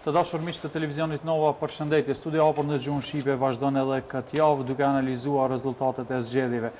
Të dashur miq të televizionit Nova, përshëndetje. Studio hapur në gjuhën shqipe vazhdon edhe këtë javë duke analizuar rezultatet e zgjedhjeve.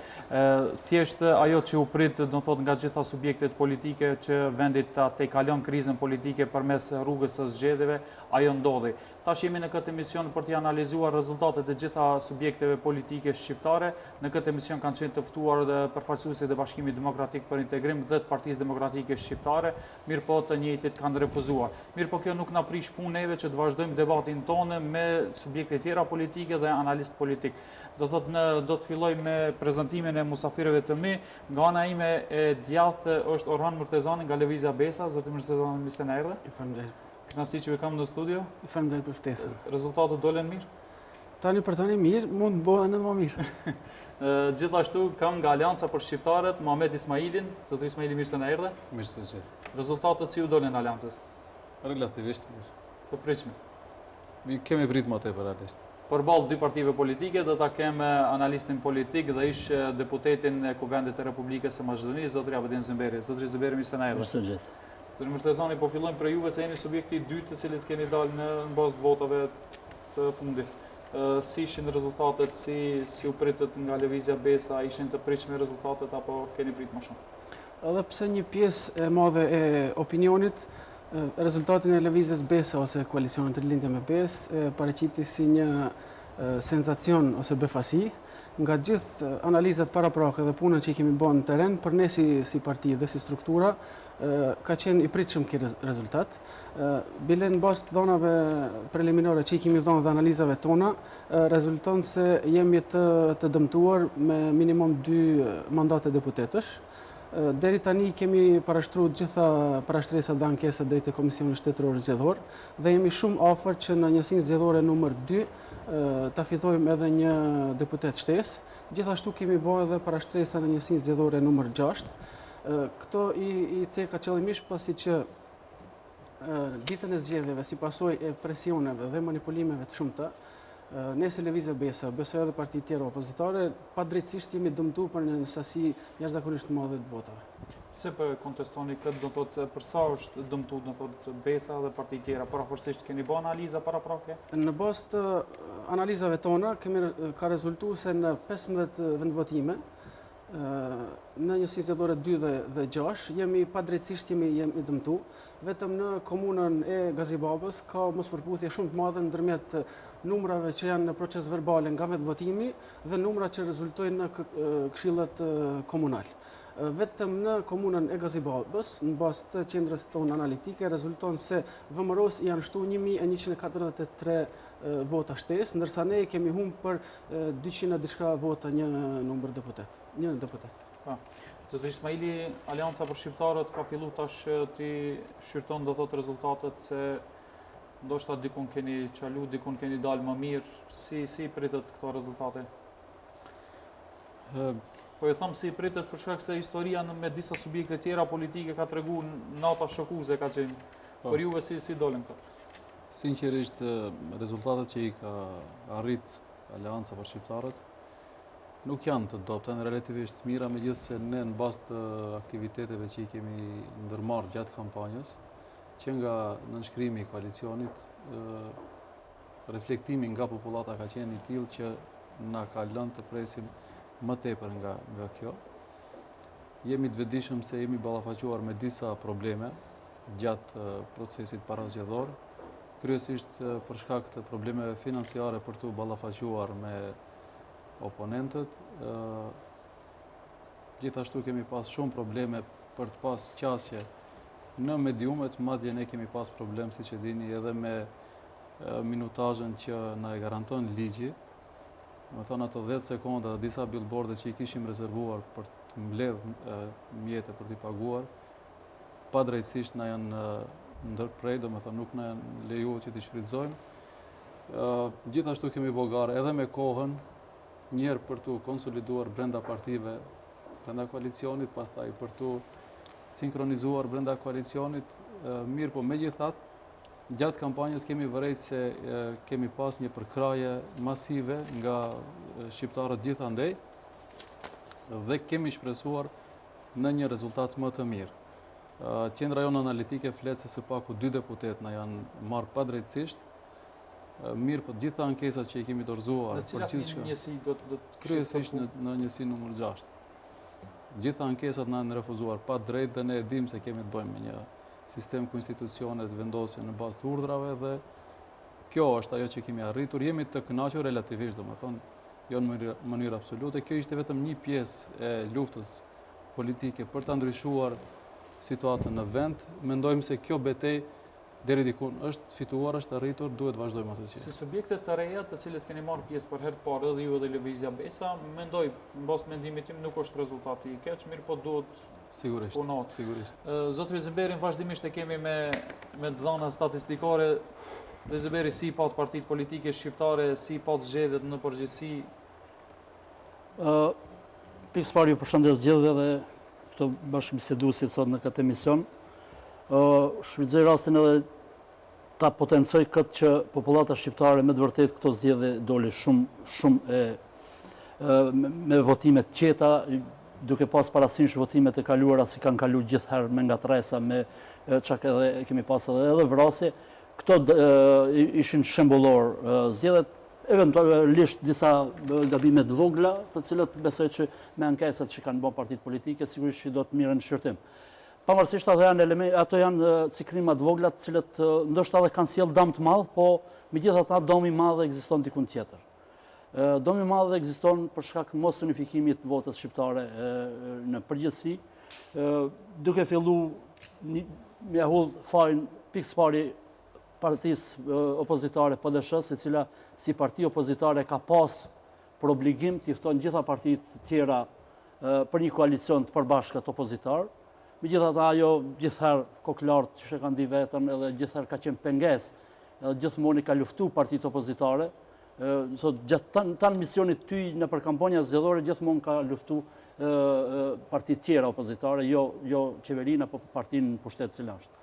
Thjesht ajo që u prit, do të thotë, nga gjitha subjektet politike që vendit ta tejkalon krizën politike përmes rrugës së zgjedhjeve, ajo ndodhi. Tash jemi në këtë emision për të analizuar rezultatet e gjitha subjekteve politike shqiptare. Në këtë emision kanë qenë të ftuar dhe përfaqësuesit e Bashkimit Demokratik për Integrim dhe të Partisë Demokratike Shqiptare, mirëpo të njëjtit kanë refuzuar. Mirëpo kjo nuk na prish punë neve që të vazhdojmë debatin tonë me subjekte tjera politike dhe analist politik. Do të filloj me prezantimin e musafirëve të mi. Nga ana ime e djathtë është Orhan Murtezani nga Lëvizja Besa. Zoti Murtezani, mirë se na erdhe. Faleminderit. Kënaqësi që ju kam në studio. Faleminderit për ftesën. Rezultatet dolen mirë? Tani për tani mirë, mund të bëhen edhe më mirë. Gjithashtu kam nga Alianca për Shqiptarët Muhamet Ismailin. Zoti Ismaili, mirë se na erdhe. Mirë se jeni. Rezultatet si u dolen Aliancës? Relativisht mirë. Të pritshme. Kemi prit më tepër realisht. Përballë dy partive politike do ta kem analistin politik dhe ish deputetin e Kuvendit të Republikës së Maqedonisë, zotri Abedin Zymberi. Zotri Zymberi, mirë se na erdhe. Mirëmëngjes. Zotri Murtezani, po fillojmë për juve se jeni subjekti i dytë të cilit keni dalë në bazë të votave të fundit. Si ishin rezultatet, si u pritët nga Lëvizja Besa, ishin të pritshme rezultatet apo keni prit më shumë? Edhe pse një pjesë e madhe e opinionit rezultatin e Lëvizjes Besa ose koalicionit të Lindje me Besë paraqiti si një senzacion ose befasi. Nga gjithë analizat paraprake dhe punën që i kemi bën në teren, për ne si parti dhe si struktura, ka qenë i pritshëm ky rezultat. Bile në bazë të dhënave preliminare që i kemi dhënë dhe analizave tona, rezulton se jemi të dëmtuar me minimum 2 mandate deputetësh. Deri tani kemi parashtruar gjitha parashtresat dhe ankesat drejt te Komisioni Shtetëror Zgjedhor dhe jemi shumë afër që në njësinë zgjedhore numër 2 ta fitojmë edhe një deputet shtesë. Gjithashtu kemi bërë edhe parashtresa në njësinë zgjedhore numër 6. Këto i ceka qëllimisht pasi që ditën e zgjedhjeve si pasojë e presioneve dhe manipulimeve të shumta, ne si Lëvizja Besa, besoj edhe parti tjera opozitare, padrejtësisht jemi dëmtuar për një sasi jashtëzakonisht të madhe të votave. Pse po kontestoni këtë, do thotë për sa është dëmtuar, do thotë Besa dhe parti tjera, paraforcisht keni bërë analiza paraprake? Në bazë të analizave tona ka rezultuar se në 15 vendvotime në njësinë zgjedhore 2 dhe 6 jemi padrejtësisht jemi dëmtuar. Vetëm në komunën e Gazibabës ka mospërputhje shumë të madhe ndërmjet numrave që janë në proces verbale nga vendvotimi dhe numra që rezultojnë në këshillet komunal. Vetëm në komunën e Gazibabës, në bazë të qendrës tonë analitike, rezulton se VMRO-s janë shtu 1143 vota shtesë, ndërsa ne kemi humbur për 200 diçka vota një deputet. Zotri Ismaili, Alianca për Shqiptarët ka filluar tash ti shqyrton do thotë rezultatet se ndoshta dikun keni çalu, dikun keni dalë më mirë, si pritet këto rezultate? Po e them si i pritet për shkak se historia me disa subjekte tjera politike ka treguar nata shokuese ka qenë. Por juve si dolën këto? Sinqerisht, rezultatet që i ka arrit Alianca për Shqiptarët nuk janë të dobta, janë relativisht mira, megjithëse ne në bazë të aktiviteteve që i kemi ndërmarrë gjatë kampanjës, që nga nënshkrimi i koalicionit, reflektimi nga popullata ka qenë i tillë që na ka lënë të presim më tepër nga kjo. Jemi të vetëdijshëm se jemi ballafaquar me disa probleme gjatë procesit parazgjedhor, kryesisht për shkak të problemeve financiare për të ballafaquar me oponentët. Gjithashtu kemi pas shumë probleme për të pas qasje në mediumet, madje ne kemi pas problem, siç e dini, edhe me minutazhin që na e garanton ligji. Më thonë ato 10 sekonda dhe disa billboarde që i kishim rezervuar për të mbledh mjete për t'i paguar, padrejtësisht na janë ndërprej, domethënë nuk na janë lejuar që t'i shfrytëzojmë. Gjithashtu kemi bogare edhe me kohën, njerë për t'u konsoliduar brenda partive, brenda koalicionit, pastaj për t'u sinkronizuar brenda koalicionit, mirë po megjithatë, gjatë kampanjës kemi vërejtë se kemi pas një përkraje masive nga shqiptarët gjithandej dhe kemi shpresuar në një rezultat më të mirë. Qendra jonë analitike flet se së paku 2 deputet na janë marrë padrejtësisht. Mirë, po gjitha ankesat që i kemi dorëzuar Në cilat njësi do të kryesisht në njësi numër 6. Gjitha ankesat na janë refuzuar pa drejt dhe ne e dim se kemi të bëjmë me një sistem ku institucionet vendosin në bazë të urdhrave dhe kjo është ajo që kemi arritur. Jemi të kënaqur relativisht, domethënë, jo në mënyrë absolute. Kjo ishte vetëm një pjesë e luftës politike për ta ndryshuar situatën në vend. Mendojmë se kjo betejë deri diku është fituar, është arritur, duhet vazhdojmë atë që. Si subjekte të reja të cilët keni marrë pjesë për herë të parë edhe ju edhe Lëvizja Besa, mendoj, mbas mendimit tim nuk është rezultati i keq, mirë po duhet punohet. Sigurisht. Zotri Zeberin vazhdimisht e kemi me dhëna statistikore. Dhe Zeberi si pat partitë politike shqiptare, si pat zgjedhjet në përgjithësi? Pikës parë ju përshëndes gjithëve dhe këto bashkëbiseduesit sot në këtë emision. Shfrytëzoj rastin edhe ta potencoj këtë që popullata shqiptare me të vërtetë këto zgjedhje doli shumë me votime të qeta, duke pas parasysh votimet e kaluara si kanë kaluar gjithherë me ngatresa, me çka edhe kemi pas edhe vrasje. Këto ishin shembullor zgjedhjet, eventualisht disa gabime të vogla, të cilët besoj që me ankesat që kanë bërë partitë politike sigurisht që do të mirën në shqyrtim. Pavarësisht ato janë ciklima të vogla, të cilët ndoshta edhe kanë sjellë dëm të madh, po megjithatë dëmi i madh ekziston diku tjetër. Dëmi i madh ekziston për shkak të mos unifikimit të votës shqiptare në përgjithësi, duke filluar me hudh fajin pikës pari partisë opozitare PDSH, e cila si parti opozitare ka pas për obligim të fton gjitha partitë tjera për një koalicion të përbashkët opozitar. Megjithatë ajo gjithherë koklartë që kanë di vetën edhe gjithherë ka qenë pengesë, edhe gjithmonë ka luftuar partitë opozitare. Gjatë tanë misionit ty në për kampanja zgjedhore gjithmonë ka luftuar partitë tjera opozitare, jo qeverinë apo partinë në pushtet cila është.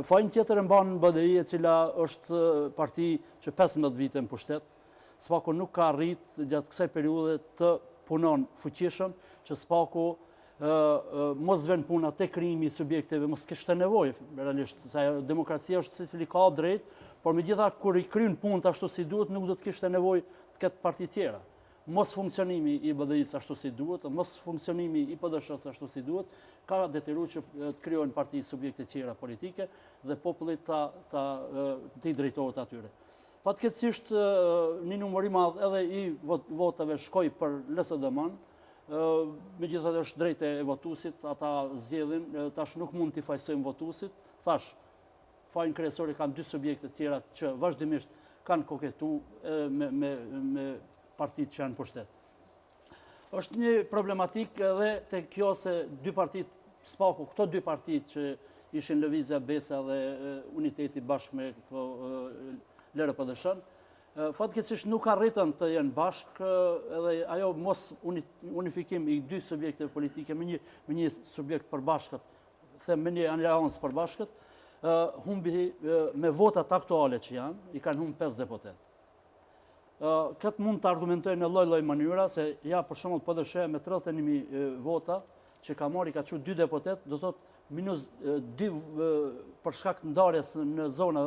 Fajin tjetër e mban BDI, e cila është parti që 15 vite në pushtet, s'paku nuk ka arrit gjatë kësaj periudhe të punon fuqishëm, që s'paku mos vën puna te krijimi i subjekteve, mos kishte nevojë realisht, se demokracia është secili ka drejt, por megjithatë kur i kryen punët ashtu si duhet, nuk do të kishte nevojë të ketë parti tjera. Mos funksionimi i BDI-s ashtu si duhet, mos funksionimi i PDSH-s ashtu si duhet, ka detyruar që të krijohen parti subjekte tjera politike dhe populli të drejtohet atyre. Fatkeqësisht një numër i madh edhe i votave shkoi për LSDM-n, megjithatë është drejtë e votuesit, ata zgjedhin, tash nuk mund t'i fajsojmë votuesit. Thash, fajin kryesor kanë 2 subjekte tjera që vazhdimisht kanë koketuar me partitë që janë pushtet. Është një problematik edhe te kjo se 2 partitë s'paku, këto 2 partitë që ishin Lëvizja Besa dhe Uniteti bashkë me LRPDSH-n, fatkeqësisht nuk arritën të jenë bashkë, edhe ajo mos unifikim i 2 subjekte politike me një subjekt përbashkët, me një aleancë përbashkët, humbi me votat aktuale që janë, i kanë humbë 5 deputet. Këtë mund të argumentojnë në lloj-lloj mënyra, se ja për shembull PDSH me 31.000 vota që ka marrë, ka çu 2 deputet, do thotë minus 2 për shkak të ndarjes në zona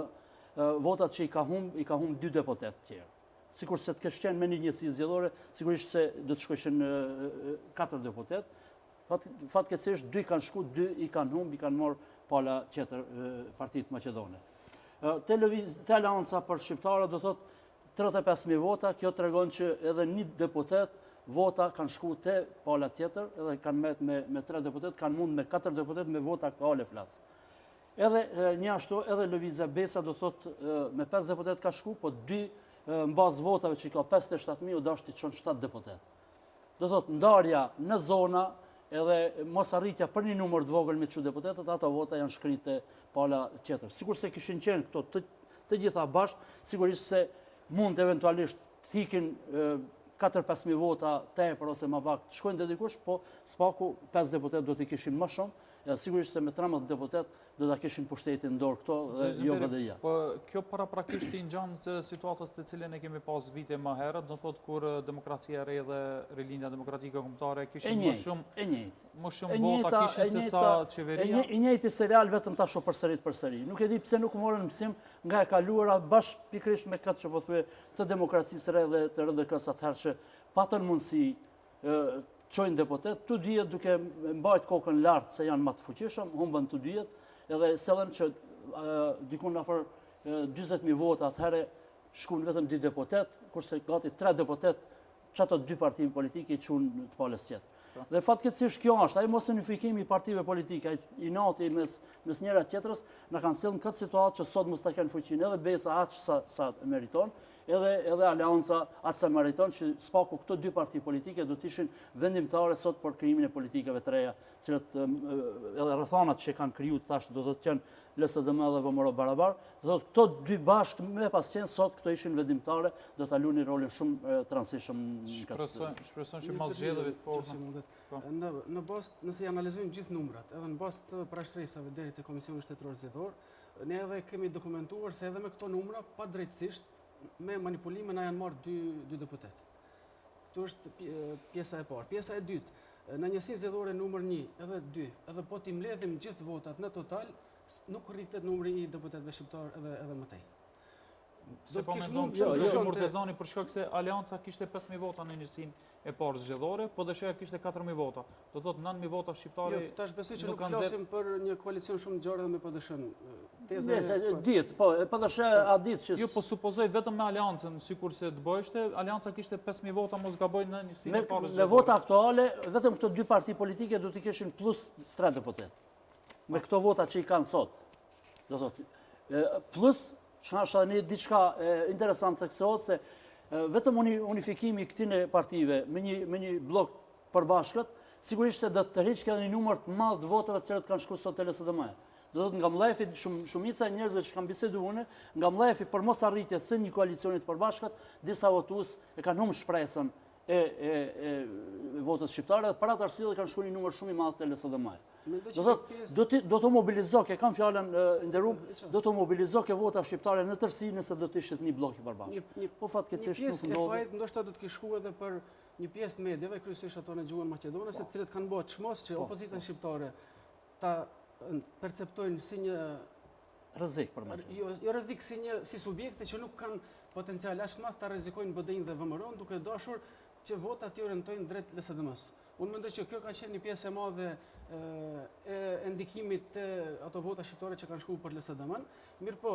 votat që i ka humb 2 deputet tjerë. Sikur se të kesh qenë me një njësi zgjedhore, sigurisht se do të shkojshin 4 deputet. Fatkeqësisht 2 kanë shku, 2 i kanë humb, i kanë marrë pala tjetër partitë maqedone. Te Aleanca për shqiptarët do thotë 35.000 vota, kjo tregon që edhe 1 deputet vota kanë shku te pala tjetër, edhe kanë me 3 deputet, kanë mund me 4 deputet me vota aktuale flas. Edhe një ashtu, edhe Lëvizja Besa do thot me 5 deputet ka shku, po 2 në bazë votave që ka 57.000 u dashti çon 7 deputet. Do thot ndarja në zona edhe mos arritja për një numër të vogël me çu deputetët, ato vota janë shkritë pala tjetër. Sigurisht se kishin qenë këto të gjitha bashkë, sigurisht se mund eventualisht të hikin 4-5.000 vota tepër ose më pak të shkojnë te dikush, po s'paku 5 deputet do t'i kishin më shumë, sigurisht se me 13 deputet do ta kishin pushtetin në dorë këto dhe jo BDI-ja. Po kjo paraprakisht i ngjan të situatës të cilën e kemi pas vite më herët, do thotë kur demokracia e re dhe Rilinja Demokratike Kombëtare kishin më shumë vota kishin se sa qeveria. I njëjti serial vetëm tash o përsëri. Nuk e di pse nuk morën mësim nga e kaluara bashkë pikërisht me këtë që po thue të demokracisë re dhe të RDK-s atëherë që patën mundësi çojnë deputet, tu dihet duke mbajt kokën lart se janë më të fuqishëm, humbën tu dihet, edhe sellen që dikun afër 40.000 vota atëherë shkuan vetëm 2 deputet, kurse gati 3 deputet që ato 2 parti politike i qunë të palës tjetër. Dhe fatkeqësisht kjo është, ai mos unifikimi i partive politike, i nati mes njëra tjetrës, na kanë sjellë në këtë situatë që sot mos ta kenë fuqinë edhe besa aq sa meriton, edhe aleanca atë sa meriton, që spaku këto 2 parti politike do të ishin vendimtare sot për krijimin e politikave të reja, cilët edhe rrethanat që kanë kriju tash do të kenë LSDM dhe VMRO barabar, do të këto 2 bashkë me pasqen sot këto ishin vendimtare, do ta luanin rolin shumë të rëndësishëm në këtë. Shpresoj që mas zgjedhjeve të në bazë, nëse i analizojmë gjithë numrat, edhe në bazë të parashtresave deri te Komisioni Shtetëror Zgjedhor, ne edhe kemi dokumentuar se edhe me këto numra padrejtësisht me manipulime na janë marrë 2 deputet. Këtu është pjesa e parë. Pjesa e dytë, në njësinë zgjedhore numër 1 edhe 2, edhe po t'i mbledhim gjithë votat në total, nuk rritet numri i deputetëve shqiptar edhe më tej. Se po mendon që Murtezani për shkak se Aleanca kishte 5.000 vota në njësinë e parë zgjedhore, po DSH-ja kishte 4.000 vota. Do thotë 9.000 vota shqiptari. Jo, tash besoj që nuk flasim për një koalicion shumë gjarë dhe me PDSH-n. Nëse ditë, po PDSH-a ditë që jo, po supozoj vetëm me Aleancën, sikurse të bëheshte, Aleanca kishte 5.000 vota, mos gaboj në njësinë e parë zgjedhore. Me vota aktuale, vetëm këto 2 parti politike do t'i kishin plus 3 deputet. Me këto vota që i kanë sot. Do thotë, plus që është një diçka interesant të kësot, se vetëm unifikimi këtine partive me një blok përbashkët, sigurisht se do të rriqë edhe një numër të madh të votave të cilët kanë shku sot të LSDM-ja. Do të nga mlefi, shumica e njerëzve që kanë bisedu une, nga mlefi për mos arritje së një koalicionit përbashkët, disa votues e kanë humbur shpresën e votës shqiptare, dhe për atë arsye kanë shku një numër shumë i madh të LSDM-ja. Do të mobilizoke, kam fjallën nderuar, do të mobilizoke vota shqiptare në tërësi nëse do të ishte një blok i përbashkët. Po fatkeqësisht nuk ndodhi. Një pjesë e fajit ndoshta do të kish shkuar edhe për një pjesë të medjave, kryesisht ato në gjuhën maqedone, se të cilët kanë bërë çmos që opozitën shqiptare ta perceptojnë si një rrezik për Maqedoninë. Jo rrezik, si subjekte që nuk kanë potencial as madh ta rrezikojnë BDI-n dhe VMRO-n, duke dashur që votat të orientojnë drejt LSDM-s. Unë mendoj që kjo ka qenë një pjesë e madhe e ndikimit të ato vota shqiptare që kanë shkuar për LSDM-n. Mirë po,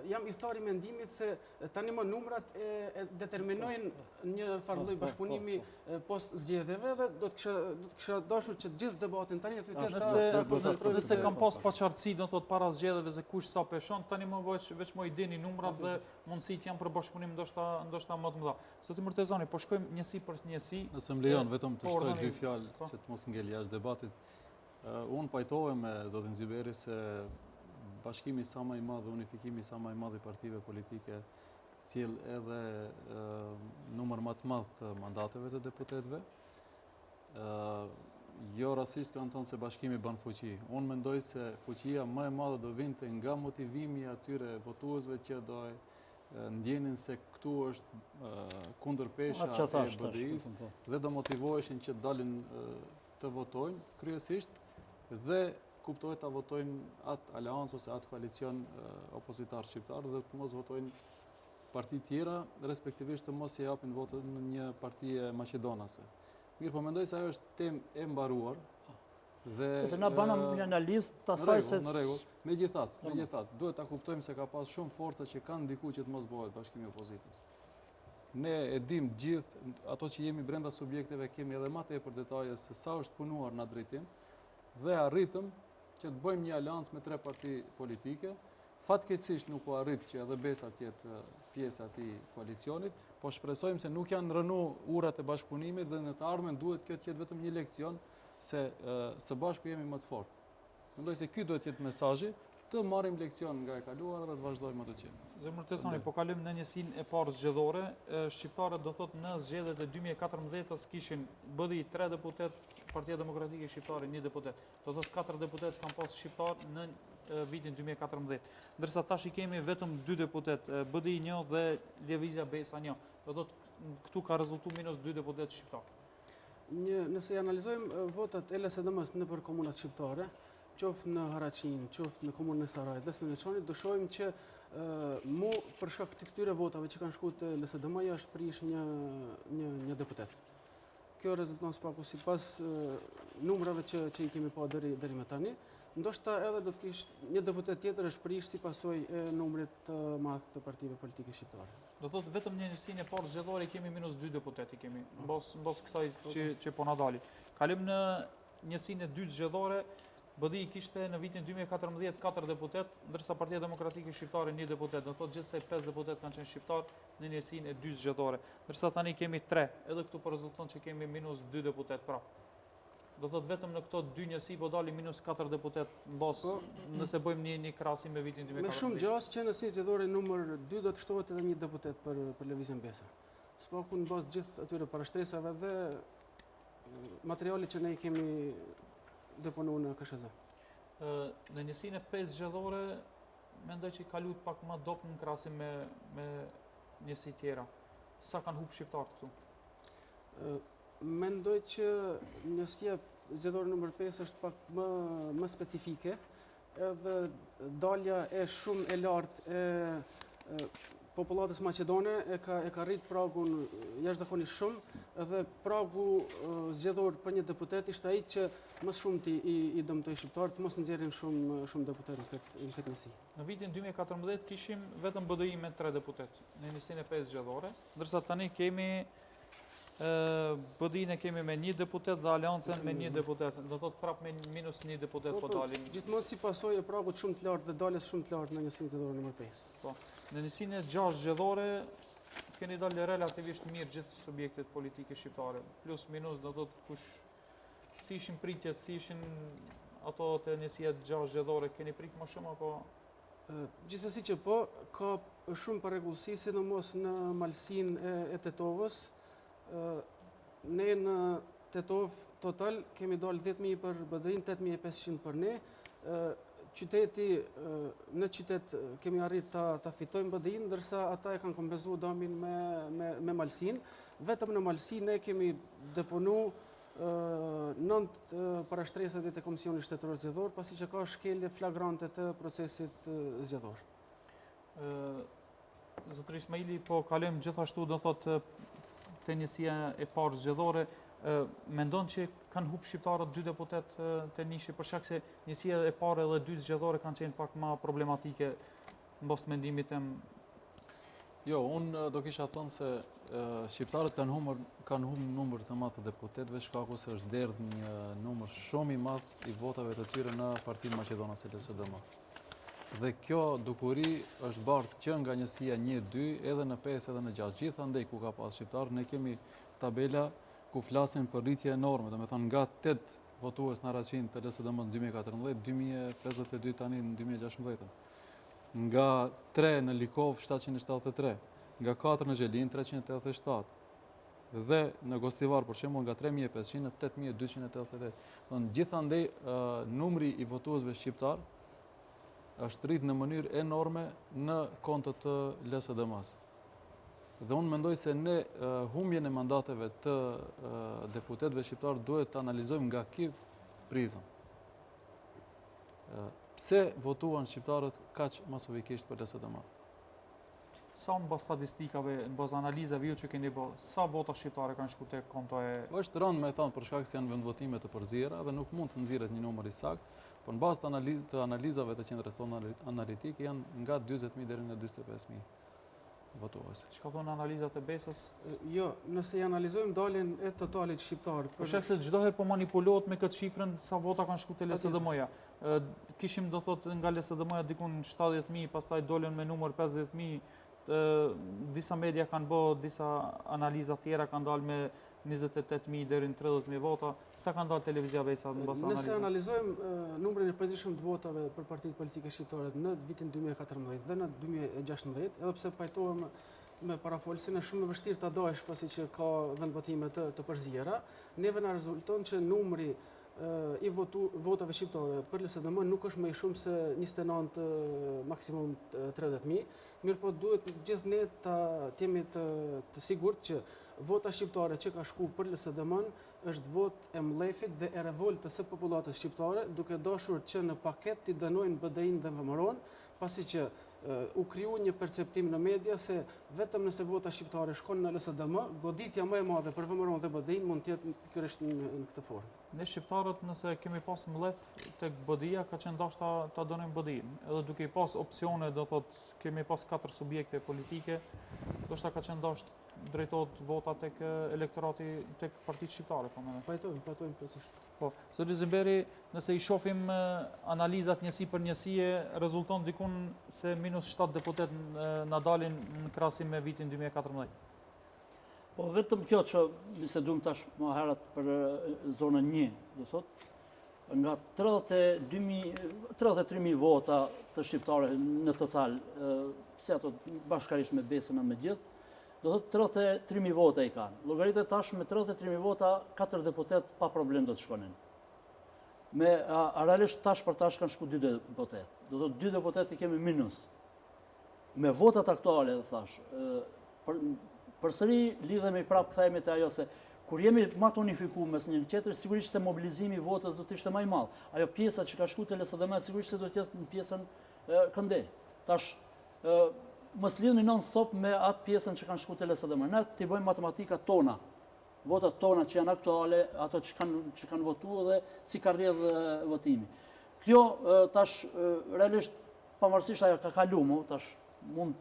jam i thari mendimit se tani më numrat e determinojnë një farë lloj bashkëpunimi post zgjedhjeve dhe do të kisha dashur që gjithë debatin tani aty ta koncentrojmë. Nëse kam pas paqartësi, do thotë para zgjedhjeve se kush sa peshon, tani më veç më i dini numrat dhe mundësitë janë për bashkëpunim ndoshta më të mëdha. Zoti Murtezani, po shkojmë njësi për njësi. Nëse më lejon vetëm të shtoj 2 fjalë që të mos ngel jashtë debatit. Unë pajtohem me zotin Zyberi se bashkimi sa më i madh dhe unifikimi sa më i madh i partive politike sjell edhe numër më të madh të mandateve të deputetëve. Jo rastisht kanë thënë se bashkimi bën fuqi. Unë mendoj se fuqia më e madhe do vinte nga motivimi atyre votuesve që do ndjenin se këtu është kundërpeshja e BDI-s dhe do motivoheshin që dalin të votojnë kryesisht dhe kuptohet ta votojnë atë aleancë ose atë koalicion opozitar shqiptar dhe të mos votojnë parti tjera, respektivisht të mos i japin votën në një parti maqedonase. Mirë, po mendoj se ajo është temë e mbaruar dhe se na banam një analizë të asaj se në rregull. Megjithatë, duhet ta kuptojmë se ka pas shumë forca që kanë ndikuar që të mos bëhet bashkimi i opozitës. Ne e dim gjithë ato që jemi brenda subjekteve, kemi edhe më tepër detaje se sa është punuar në drejtim dhe arritëm që të bëjmë një aleancë me 3 parti politike. Fatkeqësisht nuk u arrit që edhe Besa të jetë pjesë e atij koalicionit, po shpresojmë se nuk janë rënë urat e bashkëpunimit dhe në të ardhmen duhet kjo të jetë vetëm një leksion se së bashku jemi më të fortë. Mendoj se ky duhet të jetë mesazhi, të marrim leksion nga e kaluar dhe të vazhdojmë atë që. Zemër Tesani, po kalim në njësinë e parë zgjedhore, shqiptarët do thot në zgjedhjet e 2014-s kishin BDI 3 deputet, Partia Demokratike Shqiptare 1 deputet. Do thot 4 deputet kanë pas shqiptar në vitin 2014. Ndërsa tash i kemi vetëm 2 deputet, BDI 1 dhe Lëvizja Besa 1. Do thot këtu ka rezultuar minus 2 deputet shqiptar. Nëse i analizojmë votat e LSDM-s nëpër komunat shqiptare, qoftë në Haraqin, qoftë në komunën e Sarajit dhe në Veçanit, dëshojmë që për shkak të këtyre votave që kanë shkuar te LSDM-ja është prish një deputet. Kjo rezulton sipas numrave që i kemi pa deri më tani. Ndoshta edhe do të kish një deputet tjetër është prish si pasojë e numrit të madh të partive politike shqiptare. Do thot vetëm në njësinë e parë zgjedhore kemi minus 2 deputet i kemi, mbos kësaj që po na dali. Kalim në njësinë e dytë zgjedhore, BDI kishte në vitin 2014 4 deputet, ndërsa Partia Demokratike Shqiptare 1 deputet. Do thotë gjithsej 5 deputet kanë qenë shqiptar në njësinë e dytë zgjedhore. Ndërsa tani kemi 3, edhe këtu po rezulton që kemi minus 2 deputet prapë. Do thotë vetëm në këto dy njësi po dali minus 4 deputet mbos nëse bëjmë një krahasim me vitin 2014. Me shumë gjas që në njësinë zgjedhore numër 2 do të shtohet edhe një deputet për Lëvizjen Besa. S'paku në bazë gjithë atyre parashtresave dhe materialit që ne i kemi deponu në KSZ. Në njësinë e 5 zgjedhore mendoj që ka luajtur pak më dop në krahasim me njësi tjera. Sa kanë humbur shqiptarët këtu? Mendoj që njësia zgjedhore nëmër 5 është pak më specifike, edhe dalja e shumë e lartë e popullatës maqedone e ka rrit pragun jashtëzakonisht shumë, edhe pragu zgjedhor për një deputet ishte ai që më shumë i dëmtoi shqiptarët, mos nxjerrin shumë deputet në këtë njësi. Në vitin 2014 kishim vetëm BDI me 3 deputet në njësinë e 5 zgjedhore, ndërsa tani kemi BDI-n e kemi me 1 deputet dhe Aleancën me 1 deputet. Do thot prap me minus 1 deputet po dalin. Gjithmonë si pasojë e pragut shumë të lartë dhe daljes shumë të lartë në njësinë zgjedhore nëmër 5. Po. Në njësinë e 6 zgjedhore keni dalë relativisht mirë gjithë subjektet politike shqiptare. Plus minus do thot kush si ishin pritjet, si ishin ato të njësia 6 zgjedhore, keni prit më shumë apo? Gjithsesi që po, ka shumë parregullsi, sidomos në malsinë e Tetovës. Ne në Tetov total kemi dalë 10.000 për BDI-n, 8.500 për ne. Në qytet kemi arrit ta fitojmë BDI-n, ndërsa ata e kanë kompenzuar damin me malsinë. Vetëm në malsinë ne kemi deponu 9 parashtresat e Komisionit Shtetëror Zgjedhor, pasi që ka shkelje flagrante të procesit zgjedhor. Zotëri Ismaili, po kalojmë gjithashtu do thotë te njësia e parë zgjedhore, mendon që kanë humbur shqiptarët 2 deputet te nishi për shkak se njësia e parë dhe 2 zgjedhore kanë qenë pak më problematike mbas mendimit tim. Jo, unë do kisha thënë se shqiptarët kanë humbur numër të madh të deputetëve shkaku se është derdhë një numër shumë i madh i votave të tyre në Partinë Maqedonas LSDM. Dhe kjo dukuri është bartë që nga njësia 1-2 edhe në 5 edhe në 6. Gjithandej ku ka pas shqiptarë, ne kemi tabela ku flasim për rritje enorme, do me thonë nga 8 votues në Haraqin të LSDM në 2014, 2052 tani në 2016. Nga 3 në Likov 773, nga 4 në Gjelin 387, dhe në Gostivar për shembull nga 3500 në 8288. Gjithandej numri i votuesve shqiptar është rrit në mënyrë enorme në kontët të LSDM-s. Dhe unë mendoj se ne humbjen e mandateve të deputetëve shqiptar duhet të analizojmë nga ky prizëm. Pse votuan shqiptarët kaq masovikisht për LSDM? Sa në bas statistikave, në bas analizave ju që keni bë, sa vota shqiptare kanë shku te konto e... Është rënd me thonë për shkak se janë vendvotime të përzira dhe nuk mund të nxirret një numër i saktë, por në bazë të analizave të qendrës tonë analitike janë nga 40.000 deri në 45.000 votues. Çka thonë analizat e Besës? Jo, nëse i analizojmë daljen e totalit shqiptar. Për shkak se çdo herë po manipulohet me këtë shifrën sa vota kanë shku te LSDM-ja. Kishim do thotë nga LSDM-ja dikun 70.000, pastaj dolën me numër 50.000. Disa media kanë bërë, disa analiza tjera kanë dalë me 28.000 deri në 30.000 vota. Sa ka ndalë televizia Vesa në bas Nëse analizë? analizojmë numrin e përgjithshëm të votave për partitë politike shqiptare në vitin 2014 dhe në 2016, edhe pse pajtohem me parafolsin e shumë e vështirë ta dajsh pasi që ka vendvotime të përzjera, neve na rezulton që numri i votave shqiptare për LSDM nuk është më i shumë se 29 maksimum 30.000, mirë po duhet gjithë ne të jemi të sigurt që vota shqiptare që ka shku për LSDM është vot e mlefit dhe e revoltës së popullatës shqiptare, duke dashur që në paket t'i dënojnë BDI-n dhe VMRO-n, pasi që u kriju një perceptim në media se vetëm nëse vota shqiptare shkon në LSDM, goditja më e madhe për VMRO-n dhe BDI-n mund të jetë pikërisht në këtë formë. Ne shqiptarët nëse kemi pas mlef tek BDI-ja ka qenë dashur ta dënojmë BDI-n. Edhe duke i pas opsione, do thot kemi pas 4 subjekte politike, ndoshta ka qenë dashur drejtohet vota tek elektorati tek partitë shqiptare, po më. Pajtojmë plotësisht. Po, zoti Zimberi, nëse i shohim analizat njësi për njësie, rezulton dikun se minus 7 deputet na dalin në krahasim me vitin 2014. Po vetëm kjo që se duam tash më herët për zonën 1, do thot, nga 33.000 vota të shqiptare në total, pse ato bashkarisht me Besën e me gjithë, do thot 33.000 vota i kanë. Llogaritë tash me 33.000 vota, 4 deputet pa problem do të shkonin. Realisht tash për tash kanë shku 2 deputet. Do thot 2 deputet i kemi minus. Me votat aktuale, dhe thash, përsëri lidhemi prapë kthehemi te ajo se kur jemi më të unifikuar mes njëri tjetrit, sigurisht se mobilizimi i votës do të ishte më i madh. Ajo pjesa që ka shkuar te LSDM sigurisht se do të jetë në pjesën këndej. Tash mos lidhemi non-stop me atë pjesën që kanë shkuar te LSDM. Ne ti bëjmë matematikat tona. Votat tona që janë aktuale, ato që kanë votuar dhe si ka rrjedh votimi. Kjo tash realisht pavarësisht ajo ka kaluar, tash mund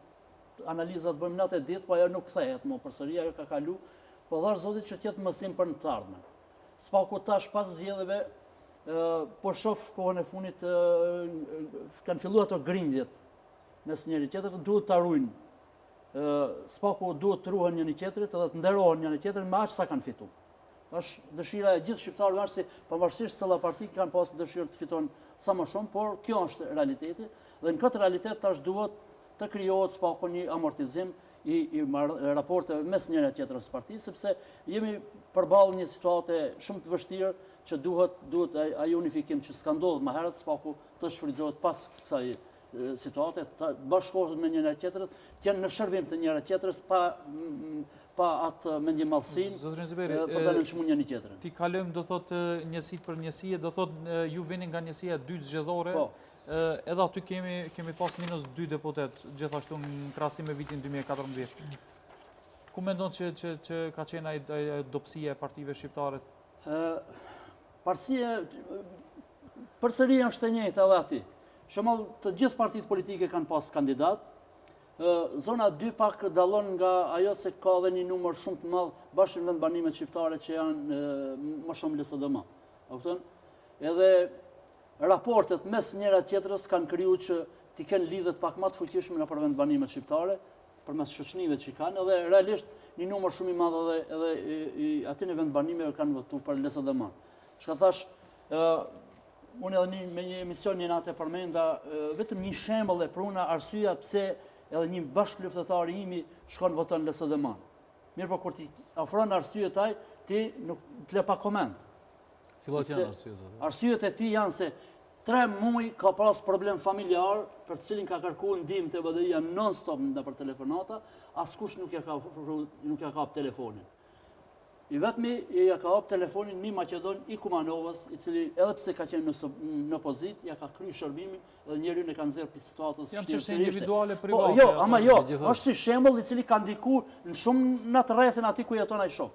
analizat bëjmë natë e ditë, po ajo nuk kthehet më përsëri, ajo ka kalu, po dhash Zotit që të jetë mësim për në të ardhmen. Spaku tash pas zgjedhjeve, po shoh kohën e funit kanë filluar ato grindjet mes njëri tjetrit, duhet ta ruajnë. Spaku duhet të ruhen njëri tjetrit edhe të nderohen njëri tjetrin me aq sa kanë fituar. Tash dëshira e gjithë shqiptarëve është si pavarësisht cilla parti kanë pas dëshirë të fitojnë sa më shumë, por kjo është realiteti dhe në këtë realitet tash duhet të krijohet spaku një amortizim i raporteve mes njëra tjetrës partisë, sepse jemi përballë një situate shumë të vështirë që duhet ai unifikim që s'ka ndodhur më herët, spaku të shfrytëzohet pas kësaj situate, të bashkohet me njëra tjetrën, të jenë në shërbim të njëra tjetrës pa atë mendjemallësinë për të nënçmuar njëri tjetrën. Ti kalojmë do thot njësit për njësie, do thot ju vini nga njësia 2 zgjedhore. Po. Edhe aty kemi pas minus 2 deputet, gjithashtu në krahasim me vitin 2014. Ku mendon që ka qenë ai dobësia e partive shqiptare? Parësia përsëri është e njëjta edhe aty. Shembull, të gjithë partitë politike kanë pas kandidat. Zona 2 pak dallon nga ajo se ka edhe një numër shumë të madh bashkë vendbanimet shqiptare që janë më shumë LSDM. A kupton? Edhe raportet mes njëra tjetrës kanë kriju që t'i kenë lidhet pak më të fuqishme në për vendbanimet shqiptare, përmes shoqënive që kanë, edhe realisht një numër shumë i madh edhe aty në vendbanimeve kanë votuar për LSDM. Çka thash, unë edhe me një emision një natë e përmenda vetëm një shembull e pruna arsyeja pse edhe një bashkëluftëtar i imi shkon voton LSDM. Mirë, po kur ti ofron arsyet ai, ti nuk të le pa koment. Cilat janë arsyet? Arsyet e ti janë se 3 muaj ka pas problem familjar për të cilin ka kërkuar ndihmë te BDI-ja non-stop nëpër telefonata, askush nuk ja ka hap telefonin. I vetmi ja ka hap telefonin një Maqedon i Kumanovës, i cili edhe pse ka qenë në opozit, ja ka kryer shërbimin dhe njeriu e ka nxjerr për situatës. Janë çështje individuale private. Jo, ama jo, është si shembull i cili ka ndikuar në shumë në atë rrethin aty ku jeton ai shok.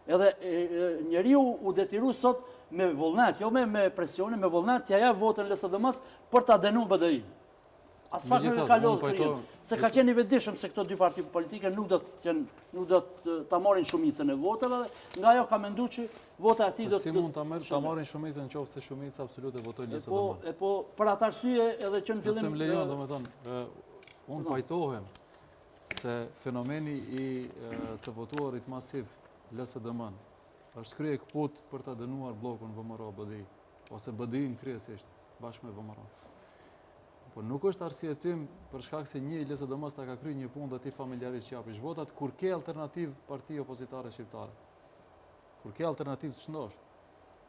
Edhe njeriu u detyru sot me vullnet, jo me presione, me vullnet t'ja jap votën LSDM-s për ta dënuar BDI-n. As pak nuk ka lodhur, se ka qenë i vetëdijshëm se këto dy parti politike nuk do ta marrin shumicën e votave, nga ajo ka menduar që vota e tij do të... Si mund ta marrin shumicën nëse shumica absolute votojnë LSDM? Po për atë arsye edhe që në fillim... Nëse më lejon, domethënë, unë pajtohem se fenomeni i të votuarit masiv LSDM-n është krye këput për të dënuar blokun VMRO BDI, ose BDI-n kryesisht, bashkë me VMRO. Po nuk është arsyetim për shkak se një LSDM-s ta ka kryer një punë dhe ti familjarisht qapish votat, kur ke alternativë parti opozitare shqiptare. Kur ke alternativë të ç'ndosh.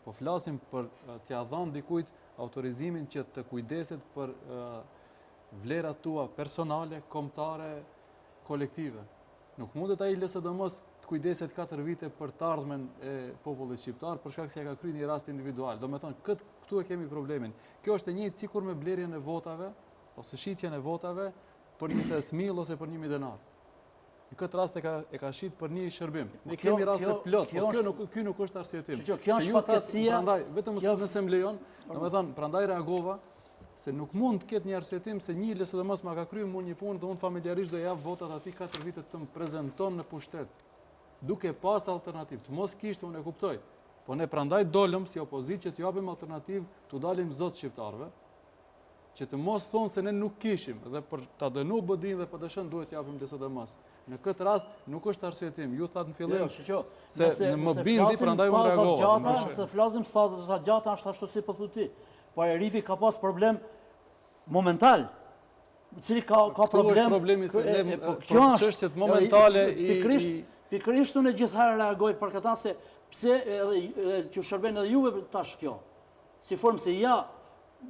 Po flasim për t'ia dhënë dikujt autorizimin që të kujdeset për vlerat tua personale, kombëtare, kolektive. Nuk mundet ai LSDM-s të kujdeset 4 vite për të ardhmen e popullit shqiptar për shkak se ja ka kryer një rast individual. Domethënë këtu e kemi problemin. Kjo është e njëjtë sikur me blerjen e votave ose shitjen e votave për 1.500 ose për 1.000 denar. Në këtë rast e ka shit për një shërbim. Ne kemi raste plot, po ky nuk është arsyetim. Kjo është fatkeqësia. Prandaj vetëm nëse më lejon, domethënë prandaj reagova se nuk mund të ketë një arsyetim se një LSDM-s ma ka kryer mua një punë dhe unë familjarisht do jap votat atij 4 vite të më prezanton në pushtet. Duke pas alternativë, të mos kishte unë e kuptoj. Po ne prandaj dolëm si opozitë që të japim alternativë, të dalim zot shqiptarëve, që të mos thonë se ne nuk kishim dhe për ta dënu BDI-n dhe PDSH-n duhet të japim LSDM-s. Në këtë rast nuk është arsyetim. Ju thatë në fillim se në më bindi prandaj unë reagova. Nëse flasim stazat gjata është ashtu si po thu ti. Po Erifi ka pas problem momental, i cili ka problem. Është problemi se ne për çështjet momentale pikërisht unë gjithherë reagoj për këtë se pse edhe që shërben edhe juve tash kjo. Si formë se ja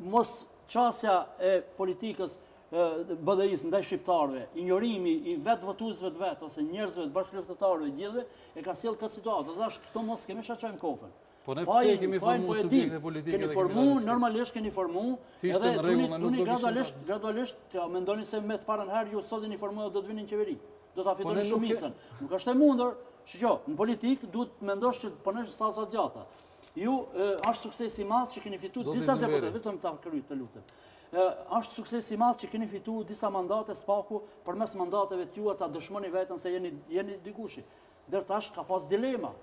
mos qasja e politikës BDI-s ndaj shqiptarëve, injorimi i vetë votuesve të vetë ose njerëzve të bashkëluftëtarëve gjithëve e ka sjellë këtë situatë. Dhe tash këto mos kemi shaqojmë kokën. Po ne pse kemi formuar subjekte politike keni formuar, normalisht keni formuar, edhe unë gradualisht t'ja mendoni se me të parën herë ju sot jeni formuar dhe do të vini në qeveri. Do ta fitoni shumicën. Nuk është e mundur, në politikë duhet të mendosh që të punosh stazat gjata. Ju është sukses i madh që keni fituar disa deputet, vetëm ta kryej të lutem. Është sukses i madh që keni fituar disa mandate spaku përmes mandateve t'jua ta dëshmoni veten se jeni dikushi. Deri tash ka pas dilema.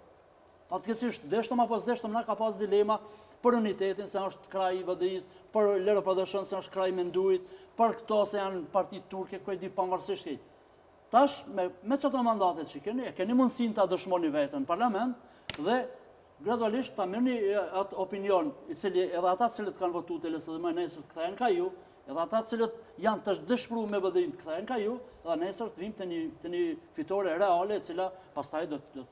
Fatkeqësisht, deshtëm apo s'deshtëm, na ka pas dilema për unitetin se është kraj i BDI-s, për LRPDSH-n se është kraj Mendujit, për këto se janë parti turke, ku e di pavarësisht këtij. Tash me çato mandatet që keni mundësinë ta dëshmoni veten në parlament dhe gradualisht ta merrni atë opinion i cili edhe ata të cilët kanë votuar LSDM nesër të kthehen ka ju, edhe ata të cilët janë të dëshpëruar me BDI-n të kthehen ka ju, dhe nesër të vim të një fitore reale e cila pastaj do të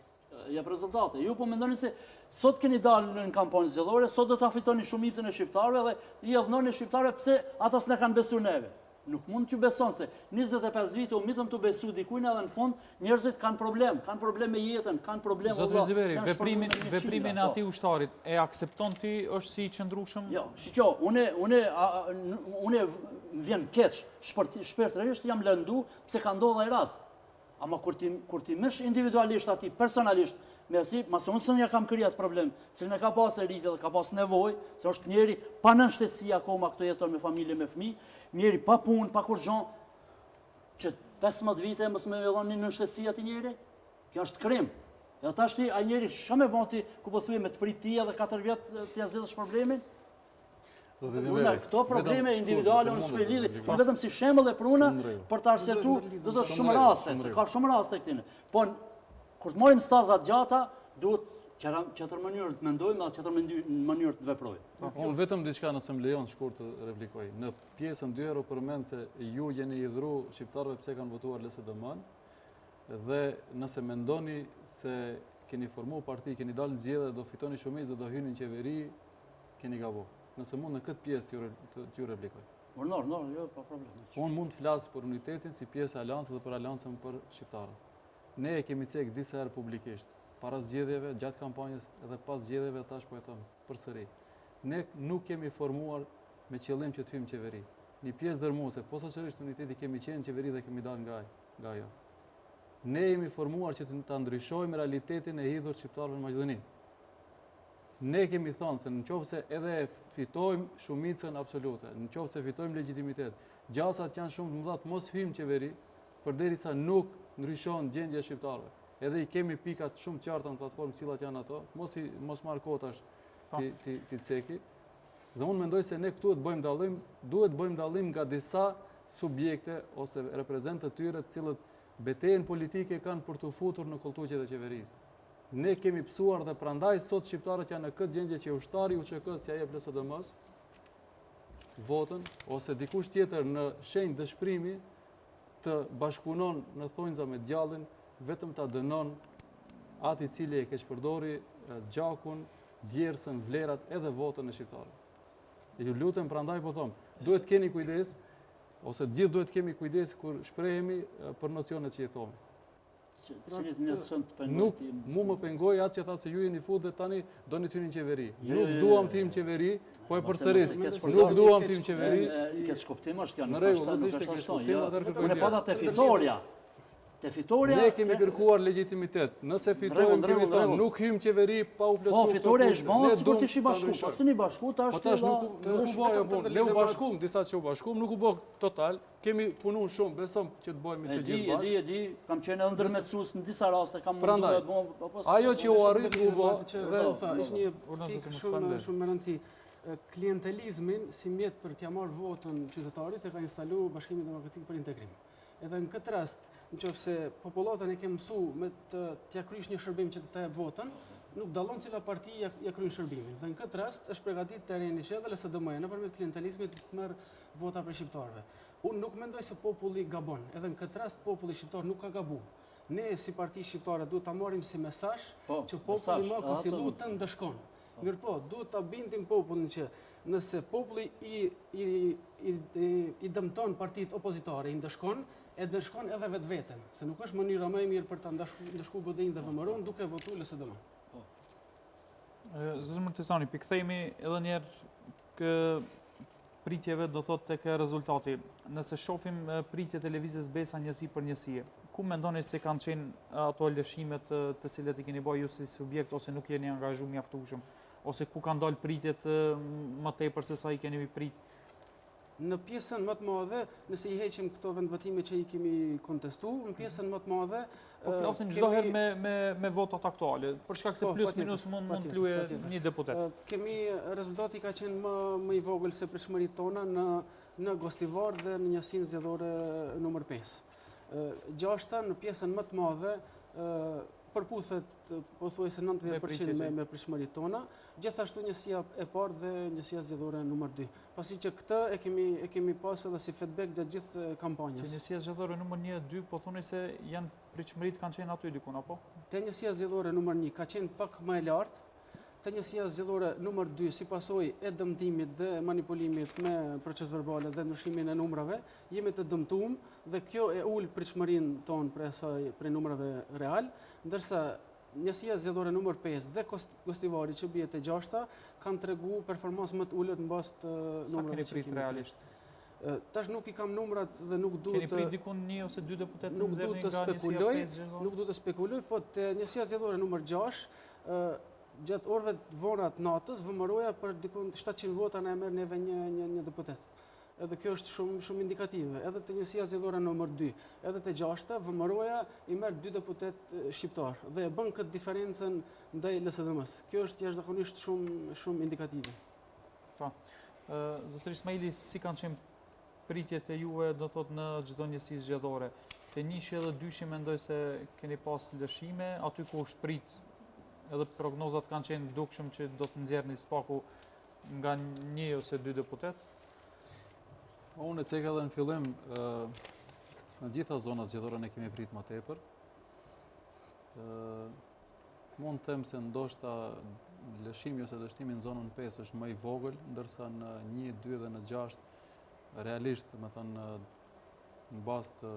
jep rezultate. Ju po mendoni se sot keni dalë në kampanje zgjedhore, sot do ta fitoni shumicën e shqiptarëve dhe i dhënoni shqiptarëve pse ata s'na kanë besuar neve. Nuk mund t'ju beson se 25 vite u mitëm të besu dikujnë edhe në fund njerëzit kanë problem me jetën, kanë problem. Zotë Ziveri, veprimin e atij ushtarit e aksepton ti është si i qëndrueshëm? Jo, shiqo, unë vjen keq, shpirtërisht jam lëndu pse ka ndodhur ai rast. Ama kur ti mësh individualisht ati, personalisht, me asi, masë unë së një kam kërja të problem, cilë në ka pas e rritë dhe ka pas nevoj, se është njeri pa nënshtetësi akoma këto jeton me familje, me fëmi, njeri pa punë, pa kur gjon, që 15 vite mësë me vedhon një nënshtetësi ati njeri, kjo është krim. E ta shti, a njeri shumë e bonti, ku po thuj me të pritia dhe 4 vjetë të jazidhësh problemin, këto probleme individuale unë s'pe lidhi, vetëm si shembull e pruna për të arsyetuar, do të shumë raste, se ka shumë raste këtine. Po kur të marrim stazat gjata, duhet qëtër mënyrë të mendojmë dhe qëtër mënyrë të veprojmë. Unë vetëm diçka nëse më lejon shkurt të replikoj. Në pjesën 2 euro përmend se ju jeni i dhuru shqiptarëve pse kanë votuar LSDM-n dhe nëse mendoni se keni formuar parti, keni dalë në zgjedhje, do fitoni shumicë dhe do hyni në qeveri, keni gabuar. Nëse mund në këtë pjesë t'ju replikoj. Jo, pa problem. Unë mund të flasë për unitetin si pjesë e aleancës dhe për aleancën për shqiptarët. Ne e kemi cek disa herë publikisht, para zgjedhjeve, gjatë kampanjës edhe pas zgjedhjeve tash po jetojmë përsëri. Ne nuk kemi formuar me qëllim që të hyjmë qeveri. Një pjesë dërmuese, posaçërisht uniteti kemi qenë në qeveri dhe kemi dalë nga ajo. Ne jemi formuar që të ndryshojmë realitetin e hidhur shqiptarëve në Maqedoni. Ne kemi thonë se në qoftë se edhe fitojmë shumicën absolute, në qoftë se fitojmë legitimitet, gjasat janë shumë të mëdha të mos hyjmë qeveri, përderisa nuk ndryshon gjendja e shqiptarëve. Edhe i kemi pikat shumë qarta në platformë cilat janë ato, mos marr kohë tash ti ceki. Dhe unë mendoj se ne këtu duhet bëjmë dallim nga disa subjekte ose reprezentantë të tyre të cilët betejën politike kanë për të futur në koltuqet e qeverisë. Ne kemi pësuar dhe prandaj sot shqiptarët janë në këtë gjendje që ushtari UÇK-s t'ia jep LSDM-s votën, ose dikush tjetër në shenjë dëshpërimi të bashkëpunon në thonjza me djallin, vetëm ta dënon atë i cili e keqpërdori gjakun, djersën, vlerat edhe votën e shqiptarëve. Ju lutem prandaj po them, duhet keni kujdes, ose gjithë duhet kemi kujdes kur shprehemi për nocionet që jetomi. Nuk mu më pengoj atë që thatë se ju jeni fut dhe tani do një tyni në qeveri. Nuk duam tim qeveri, po e përsëris. Nuk duam tim qeveri. Këtë shkuptim është janë në rregull, nëse ishte këtë shkuptim, atëherë kërkoj Unë pata te fitoria. Te fitoria ne kemi kërkuar legjitimitet. Nëse fitojmë, kemi thënë nuk hym qeveri pa u plotësuar. Po fitoria është bashkë, sigurt ishi bashku. Po s'ni bashku, tash. Po tash nuk ne u bashkuam, disa që u bashkuam, nuk u bë total. Kemi punuar shumë, besom që të bëhemi të gjithë bashkë. E di, kam qenë edhe ndërmjetësues në disa raste, kam munduar të bëj. Ajo që u arrit u bë, dhe është një pikë shumë e rëndësishme. Klientelizmin si mjet për t'ia marrë votën qytetarit e ka instalu Bashkimi Demokratik për Integrim. Edhe në këtë rast, nëse popullatën e ke mësuar me t'ia krysh një shërbim që të jap votën, nuk dallon cila parti ja kryen shërbimin. Dhe në këtë rast është përgatitur terreni që edhe LSDM-ja nëpërmjet klientelizmit të merr vota prej shqiptarëve. Unë nuk mendoj se populli gabon. Edhe në këtë rast populli shqiptar nuk ka gabuar. Ne si parti shqiptare duhet ta marrim si mesazh që populli më ka filluar të ndëshkon. Mirë po, duhet ta bindim popullin që nëse populli i dëmton partitë opozitare, i ndëshkon, e ndëshkon edhe vetveten, se nuk është mënyra më e mirë për ta ndëshkuar BDI-n dhe VMRO-n duke votuar LSDM. Zotëri Mërtisani, pikthejmi edhe njerë pritjeve do thot tek rezultati. Nëse shohim pritjet e lëvizjes Besa njësi për njësie, ku mendoni se kanë qenë ato lëshimet të cilat i keni bërë ju si subjekt ose nuk jeni angazhuar mjaftueshëm, ose ku kanë dalë pritjet më tepër se sa i keni prit? Në pjesën më të madhe, nëse i heqim këto vendvotime që i kemi kontestuar, në pjesën më të madhe po flasim çdo herë me votat aktuale, për shkak se plus minus mund të luajë një deputet. Kemi rezultati ka qenë më i vogël se pritshmëritë tona në Gostivar dhe në njësinë zgjedhore numër 5. Gjashta në pjesën më të madhe përputhet pothuajse 90% me pritshmëritë tona, gjithashtu njësia e parë dhe njësia zgjedhore numër 2. Pasi që këtë e kemi pas edhe si feedback gjatë gjithë kampanjës. Te njësia zgjedhore numër 1 e 2 po thoni se janë pritshmëritë kanë qenë aty diku apo? Te njësia zgjedhore numër 1 ka qenë pak më e lartë. Te njësia zgjedhore numër 2 si pasojë e dëmtimit dhe manipulimit me proces verbale dhe ndryshimin e numrave, jemi të dëmtuar dhe kjo e ul pritshmërinë tonë prej numrave real, ndërsa njësia zgjedhore numër 5 dhe Gostivari që bie te 6 kanë treguar performancë më të ulët mbas të numrave. Sa keni prit realisht? Tash nuk i kam numrat dhe nuk duhet të... Keni prit dikun 1 ose 2 deputet nuk duhet të spekuloj, nuk duhet të spekuloj, po te njësia zgjedhore numër 6 gjatë orëve të vona të natës, VMRO-ja për dikun 700 vota na e merr neve një deputet. Edhe kjo është shumë indikative. Edhe te njësia zgjedhore numër 2, edhe te 6, VMRO-ja i merr 2 deputet shqiptar dhe e bën këtë diferencën ndaj LSDM-s. Kjo është jashtëzakonisht shumë indikative. Po. Zotëri Ismaili, si kanë qenë pritjet e juve, do thot në çdo njësi zgjedhore? Te 1 edhe 2 mendoj se keni pas lëshime, aty ku është prit edhe prognozat kanë qenë dukshëm që do të nxjerrni spaku nga 1 ose 2 deputet? Unë e ceka edhe në fillim, në gjitha zonat zgjedhore ne kemi prit më tepër. Mund të them se ndoshta lëshimi ose dështimi në zonën 5 është më i vogël, ndërsa në 1, 2 dhe në 6 realisht, me thënë, në bazë të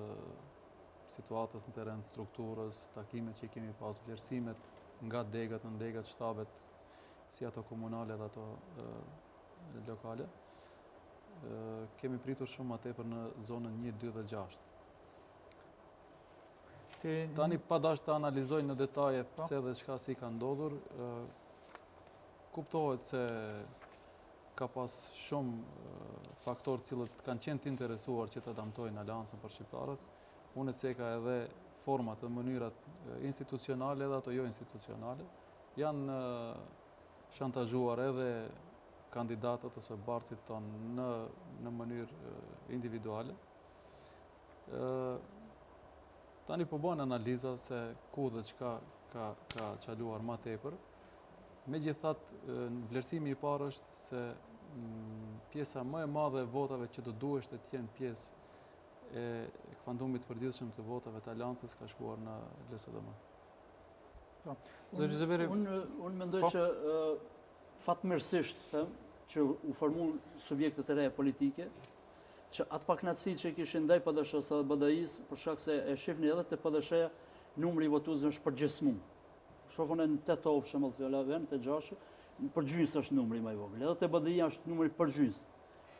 situatës në teren, strukturës, takimet që i kemi pas, vlerësimet nga degat, në degat, shtabet, si ato komunale dhe ato lokale, kemi pritur shumë më tepër në zonën 1, 2 dhe 6. Tani pa dash të analizoj në detaje pse dhe çka si ka ndodhur, kuptohet se ka pas shumë faktorë cilët kanë qenë të interesuar që të damtojnë Aleancën për shqiptarët. Unë e ceka edhe format dhe mënyrat institucionale dhe ato jo institucionale. Janë shantazhuar edhe kandidatët ose barcit tonë në mënyrë individuale. Tani po bën analiza se ku dhe çka ka qaluar ma tepër. Megjithatë, vlerësimi i parë është se pjesa më e madhe e votave që do duheshte të jenë pjesë e kvantumit përditshëm të votave të Aleancës ka shkuar në LSDM. Zoti Zeberi, Unë mendoj Po. që fatmirësisht them që u formuan subjektet e reja politike, që atë pakënaqësi që kishin ndaj PDSH-s dhe BDI-s, për shkak se e shihni edhe te PDSH-ja, numri i votuesve është përgjithësisht. Shohun në 8 ovë për shembull fjala vend te 6, përgjithësisht është numri më i vogël. Edhe te BDI-ja është numri përgjithësisht.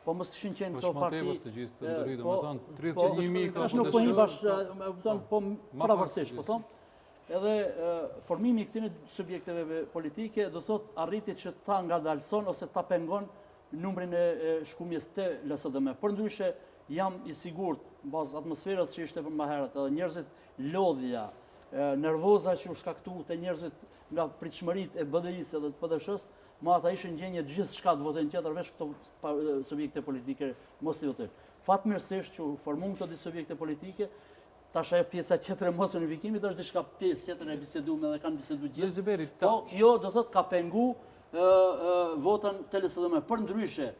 Po mos kishin qenë këto parti. Po se gjithë të ndërhyjë, po, domethënë 31.000 ka Tash nuk po hi bash, më kupton, po pavarësisht, po thon. Edhe formimi i këtyre subjekteve politike do thot arriti që ta ngadalson ose ta pengon numrin e shkumjes të LSDM. Përndryshe jam i sigurt mbas atmosferës që ishte më herët, edhe njerëzit lodhja, nervoza që u shkaktu te njerëzit nga pritshmëritë e BDI-s edhe të PDSH-s, ma ata ishin gjendje gjithë shka të votojnë tjetër veç këto subjekte politike mos i votojnë. Fatmirësisht që u formuan këto subjekte politike, tash ajo pjesa tjetër e mos unifikimit është diçka pjesë tjetër e biseduar dhe kanë biseduar Zoti gjithë. Zeberi, Po kjo do thot ka pengu votën të LSDM. Përndryshe,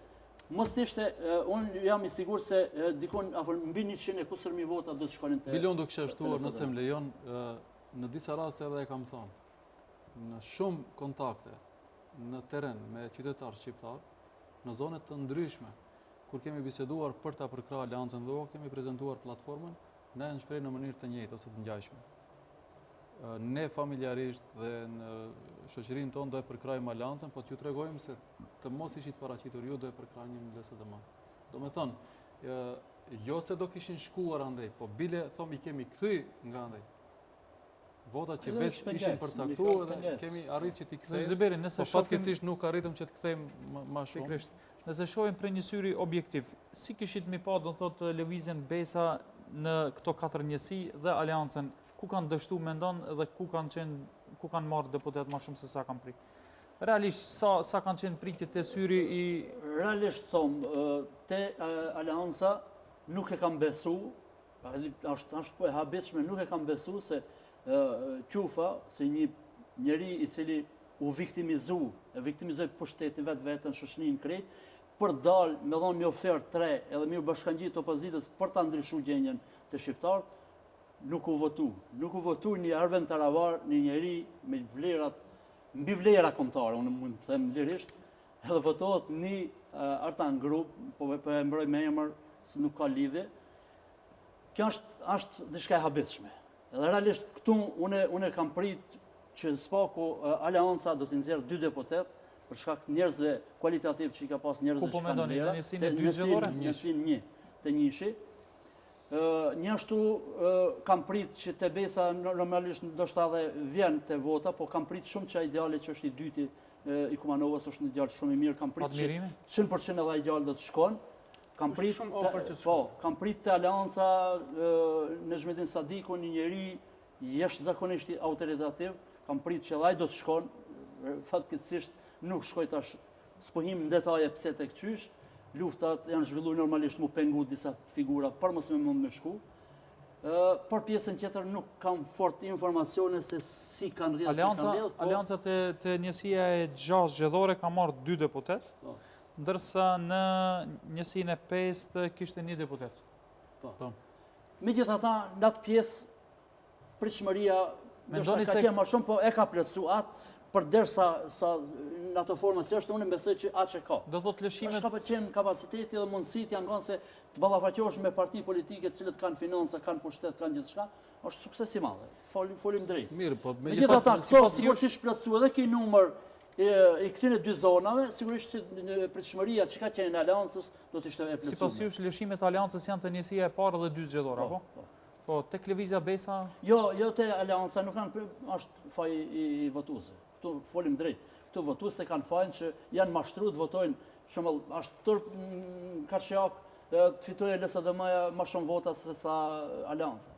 mos ishte, unë jam i sigurt se dikon afër mbi 100 e kusur mijë vota do të shkonin te Bilion do kisha shtuar nëse më lejon, në disa raste edhe e kam thonë, në shumë kontakte në teren me qytetarë shqiptar, në zonet të ndryshme, kur kemi biseduar për ta përkrahur Aleancën dhe kemi prezantuar platformën, ne në shpreh në mënyrë të njëjtë ose të ngjashme. Ne familjarisht dhe në shoqërinë tonë do e përkrahim Aleancën, po t'ju tregojmë se të mos ishit paraqitur ju do e përkrahnim LSDM. Do me thonë, jo se do kishin shkuar andej, po bile thom i kemi kthy nga andej. Votat që veç ishin përcaktuar dhe kemi arrit që t'i Zoti kthejmë. Zeberi, nëse Po fatkeqësisht nuk arritëm që të kthejmë më shumë. Pikërisht. Nëse shohim për një syri objektiv, si kishit mi pa, do të thotë, lëvizjen Besa në këto 4 njësi dhe Aleancën, ku kanë dështu mendon dhe ku kanë marrë deputet më shumë se sa kanë prit? Realisht, sa kanë qenë pritjet të syri i... Realisht thom, te Aleanca nuk e kam besu, është po e habitshme, nuk e kam besu se Qufa, si një njeri i cili u viktimizoi pushtetin vetën, shoqërinë krejt, për dal me dhon një ofertë 3 edhe me u bashkangjit opozitës për ta ndryshuar gjendjen të shqiptarët, nuk u votu. Nuk u votu një Arben Taravar, një njeri me vlerat, mbi vlera kombëtare, unë mund të them lirisht, edhe votohet një Artan Grup, po e mbroj me emër, se nuk ka lidhje. Kjo është diçka e habitshme. Edhe realisht këtu unë kam prit që s'paku Aleanca do të nxjerrë 2 deputet për shkak të njerëzve kualitativ që i ka pas njerëzve Ku po që kanë mendoni, vlera. në njësinë e 2 zgjedhore? Njësinë 1 të njëshi. Njështu kam prit që te Besa normalisht ndoshta edhe vjen te vota, po kam prit shumë që ai djali që është i dyti i Kumanovës është një djalë shumë i mirë, kam prit që Admirimi? 100% edhe ai djalë do të shkon. Kam prit shumë ofër që të po, kam prit te Aleanca Nezhmedin Sadiku, një njeri jashtëzakonisht autoritativ, kam prit që ai do të shkon, fatkeqësisht nuk shkoj tash, s'pohim në detaje pse tek qysh. Luftat janë zhvilluar normalisht mu pengu disa figura për mos me mund me shku. Për pjesën tjetër nuk kam fort informacione se si kanë rrjedhë. Aleanca të njësia e 6 zgjedhore ka marrë 2 deputet, ndërsa në njësinë e 5 kishte 1 deputet. Megjithatë, në atë pjesë pritshmëria Mendoni ka qenë më shumë, po e ka plotsu atë përderisa në ato forma që është, unë besoj që atë që ka. Do thot lëshimet... Është ka qenë kapaciteti dhe mundësit janë kanë se të ballafaqohesh me parti politike të cilët kanë financa, kanë pushtet, kanë gjithçka, është sukses i madh. Folim drejt. Mirë, po Megjithatë, sigurisht plotsu edhe ky numër i këtyre 2 zonave, sigurisht që pritshmëria që ka qenë në Aleancës do të ishte e plotsuar. Sipas jush lëshimet e Aleancës janë të njësia e parë dhe 2 zgjedhore, apo? Po, tek lëvizja Besa... Jo, te Aleanca nuk kanë, është faj i votuesve. Këtu folim drejt. Këtu votuesit kanë fajin që janë mashtruar të votojnë, shembull, është turp Karçiak të fitojë LSDM-ja më shumë vota se sa Aleanca.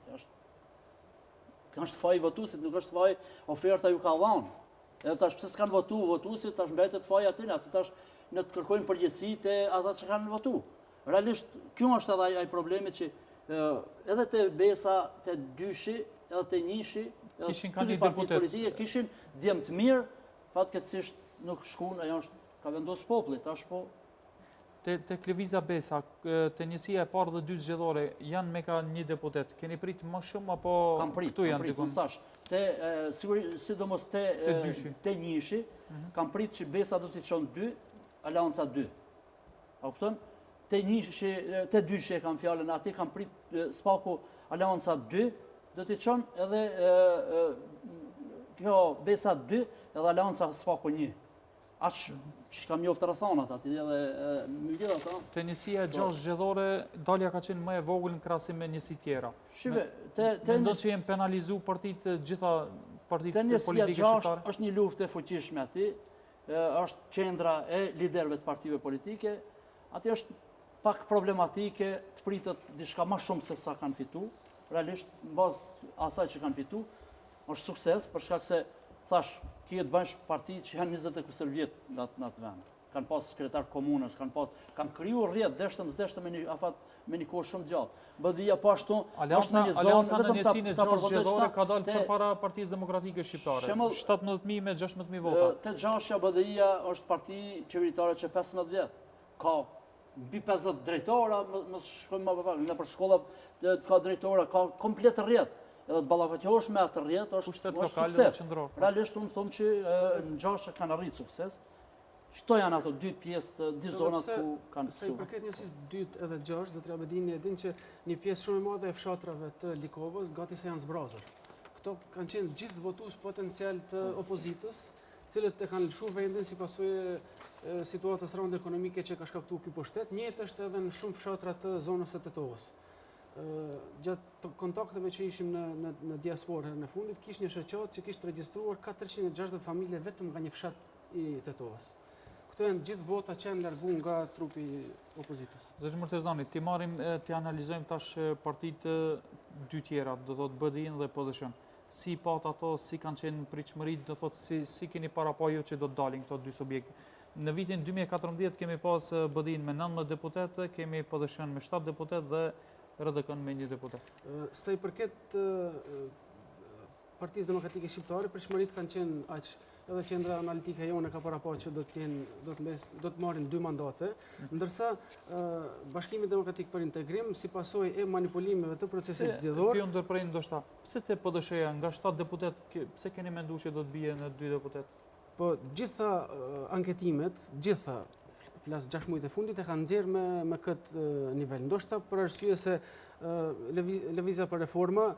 Është faj votuesit, nuk është faj oferta ju ka dhënë. Edhe tash pse s'kan votuesit, tash mbetet faji aty, aty tash ne të kërkojmë përgjegjësi te ata që kanë votuar. Realisht kjo është edhe ai problemi që edhe te Besa, te Dyshi, edhe te Njëshi, Kishin dy kandidat partitë deputet. politike kishin djem të mirë, fatkeqësisht nuk shkuan, ajo është ka vendosur populli, tash po Tek Lëviza Besa, te njësia e parë dhe dytë zgjedhore, janë me ka një deputet. Keni prit më shumë apo këtu janë dikun? unë thash, sidomos dyshi. te njëshi, kam prit që Besa do t'i çon 2, Aleanca 2. A kupton? Te njëshi, te dyshi e kam fjalën, aty kam prit Spaku Aleanca 2, do t'i çon edhe kjo Besa 2 edhe Aleanca Spaku 1. Aq që kam njoftë rrethonat aty edhe megjithatë. Te njësia e 6 zgjedhore, dalja ka qenë më e vogël në krahasim me njësi tjera. Shive, Mendon që jenë penalizu partitë gjitha partitë Tenjesia politike 6 shqiptare? është një luftë e fuqishme aty, është qendra e liderëve të partive politike, aty është pak problematike, të pritet diçka më shumë se sa kanë fitu, realisht në bazë asaj që kanë fitu, është sukses, për shkak se thash, kje të bënsh parti që janë 20 e kusër vjet në atë vend. Kanë pas sekretar komunësh, kanë kriju rrjet deshtëm me një kohë shumë gjatë. BDI-ja po ashtu është në një zonë Alianca në vetëm njësinë e 6 zgjedhore ka dalë te- përpara Partisë Demokratike Shqiptare. Shembull, 17.000 me 16.000 vota. Te gjashja BDI-ja është parti qeveritare që 15 vjet. Ka mbi 50 drejtora, më shkojmë më pak, në për shkolla ka drejtora, ka komplet rrjet. Edhe të ballafaqohesh me atë rrjet është Pushtet është lokale sukses. dhe qendror. Realisht unë them që në gjashja kanë arritur sukses. Këto janë ato dy pjesë të dy zonat ku kanë Se i pësuar. përket njësisë 2 edhe 6, zotri Abedini e din që një pjesë shumë e madhe e fshatrave të Likovës gati se janë zbrazur. Këto kanë qenë gjithë votues potencial të opozitës, cilët e kanë lëshuar vendin si pasojë situatës rënde ekonomike që ka shkaktuar ky pushtet. Njëjtë është edhe në shumë fshatra të zonës së Tetovës. Gjatë kontakteve që ishim në diasporë në fundit, kishte një shoqat që kishte regjistruar 460 familje vetëm nga një fshat i Tetovës. Këto janë gjithë vota që janë largu nga trupi opozitës. Zoti Murtezani, ti analizojmë tash partitë dy tjera, do thotë BDI-n dhe PDSH-n. Si pat ato, si kanë qenë pritshmërit, do thotë si keni parapajo që do të dalin këto dy subjekte. Në vitin 2014 kemi pas BDI-n me 19 deputet, kemi PDSH-n me 7 deputet dhe RDK-n me 1 deputet. Sa i përket Partisë Demokratike Shqiptare, pritshmëritë kanë qenë aq. Edhe qendra analitike jone ka paraqur që do të marrin 2 mandate, ndërsa Bashkimi Demokratik për Integrim si pasojë e manipulimeve të procesit zgjedhor. Ju ndërprej ndoshta, pse te PDSH-ja nga 7 deputet, pse keni menduar që do të bie në 2 deputet? Po gjitha anketimet, flas 6 muajt e fundit e kanë nxjerrë me këtë nivel. Ndoshta për arsye se Lëvizja për Reforma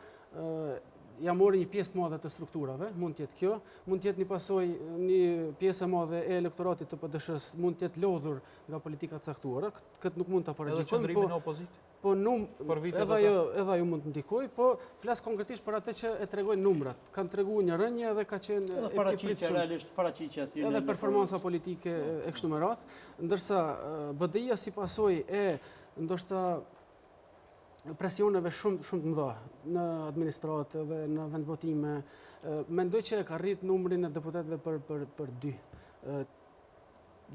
ja mori një pjesë të madhe të strukturave, mund të jetë kjo, mund të jetë një pasojë, një pjesë e madhe e elektoratit të PDSH-s mund të jetë lodhur nga politika të caktuara, këtë nuk mund ta Edhe paraqitemi, qëndrimi në opozit? po edhe ajo mund të ndikojë, po flas konkretisht për atë që e tregojnë numrat. Kanë treguar një rënje dhe ka qenë Edhe paraqitja realisht paraqitja aty. edhe performanca politike e kështu me radhë, ndërsa BDI-ja si pasojë e ndoshta presioneve shumë të mëdha në administratë dhe në vendvotime, mendoj që ka rrit numrin e deputetëve për 2.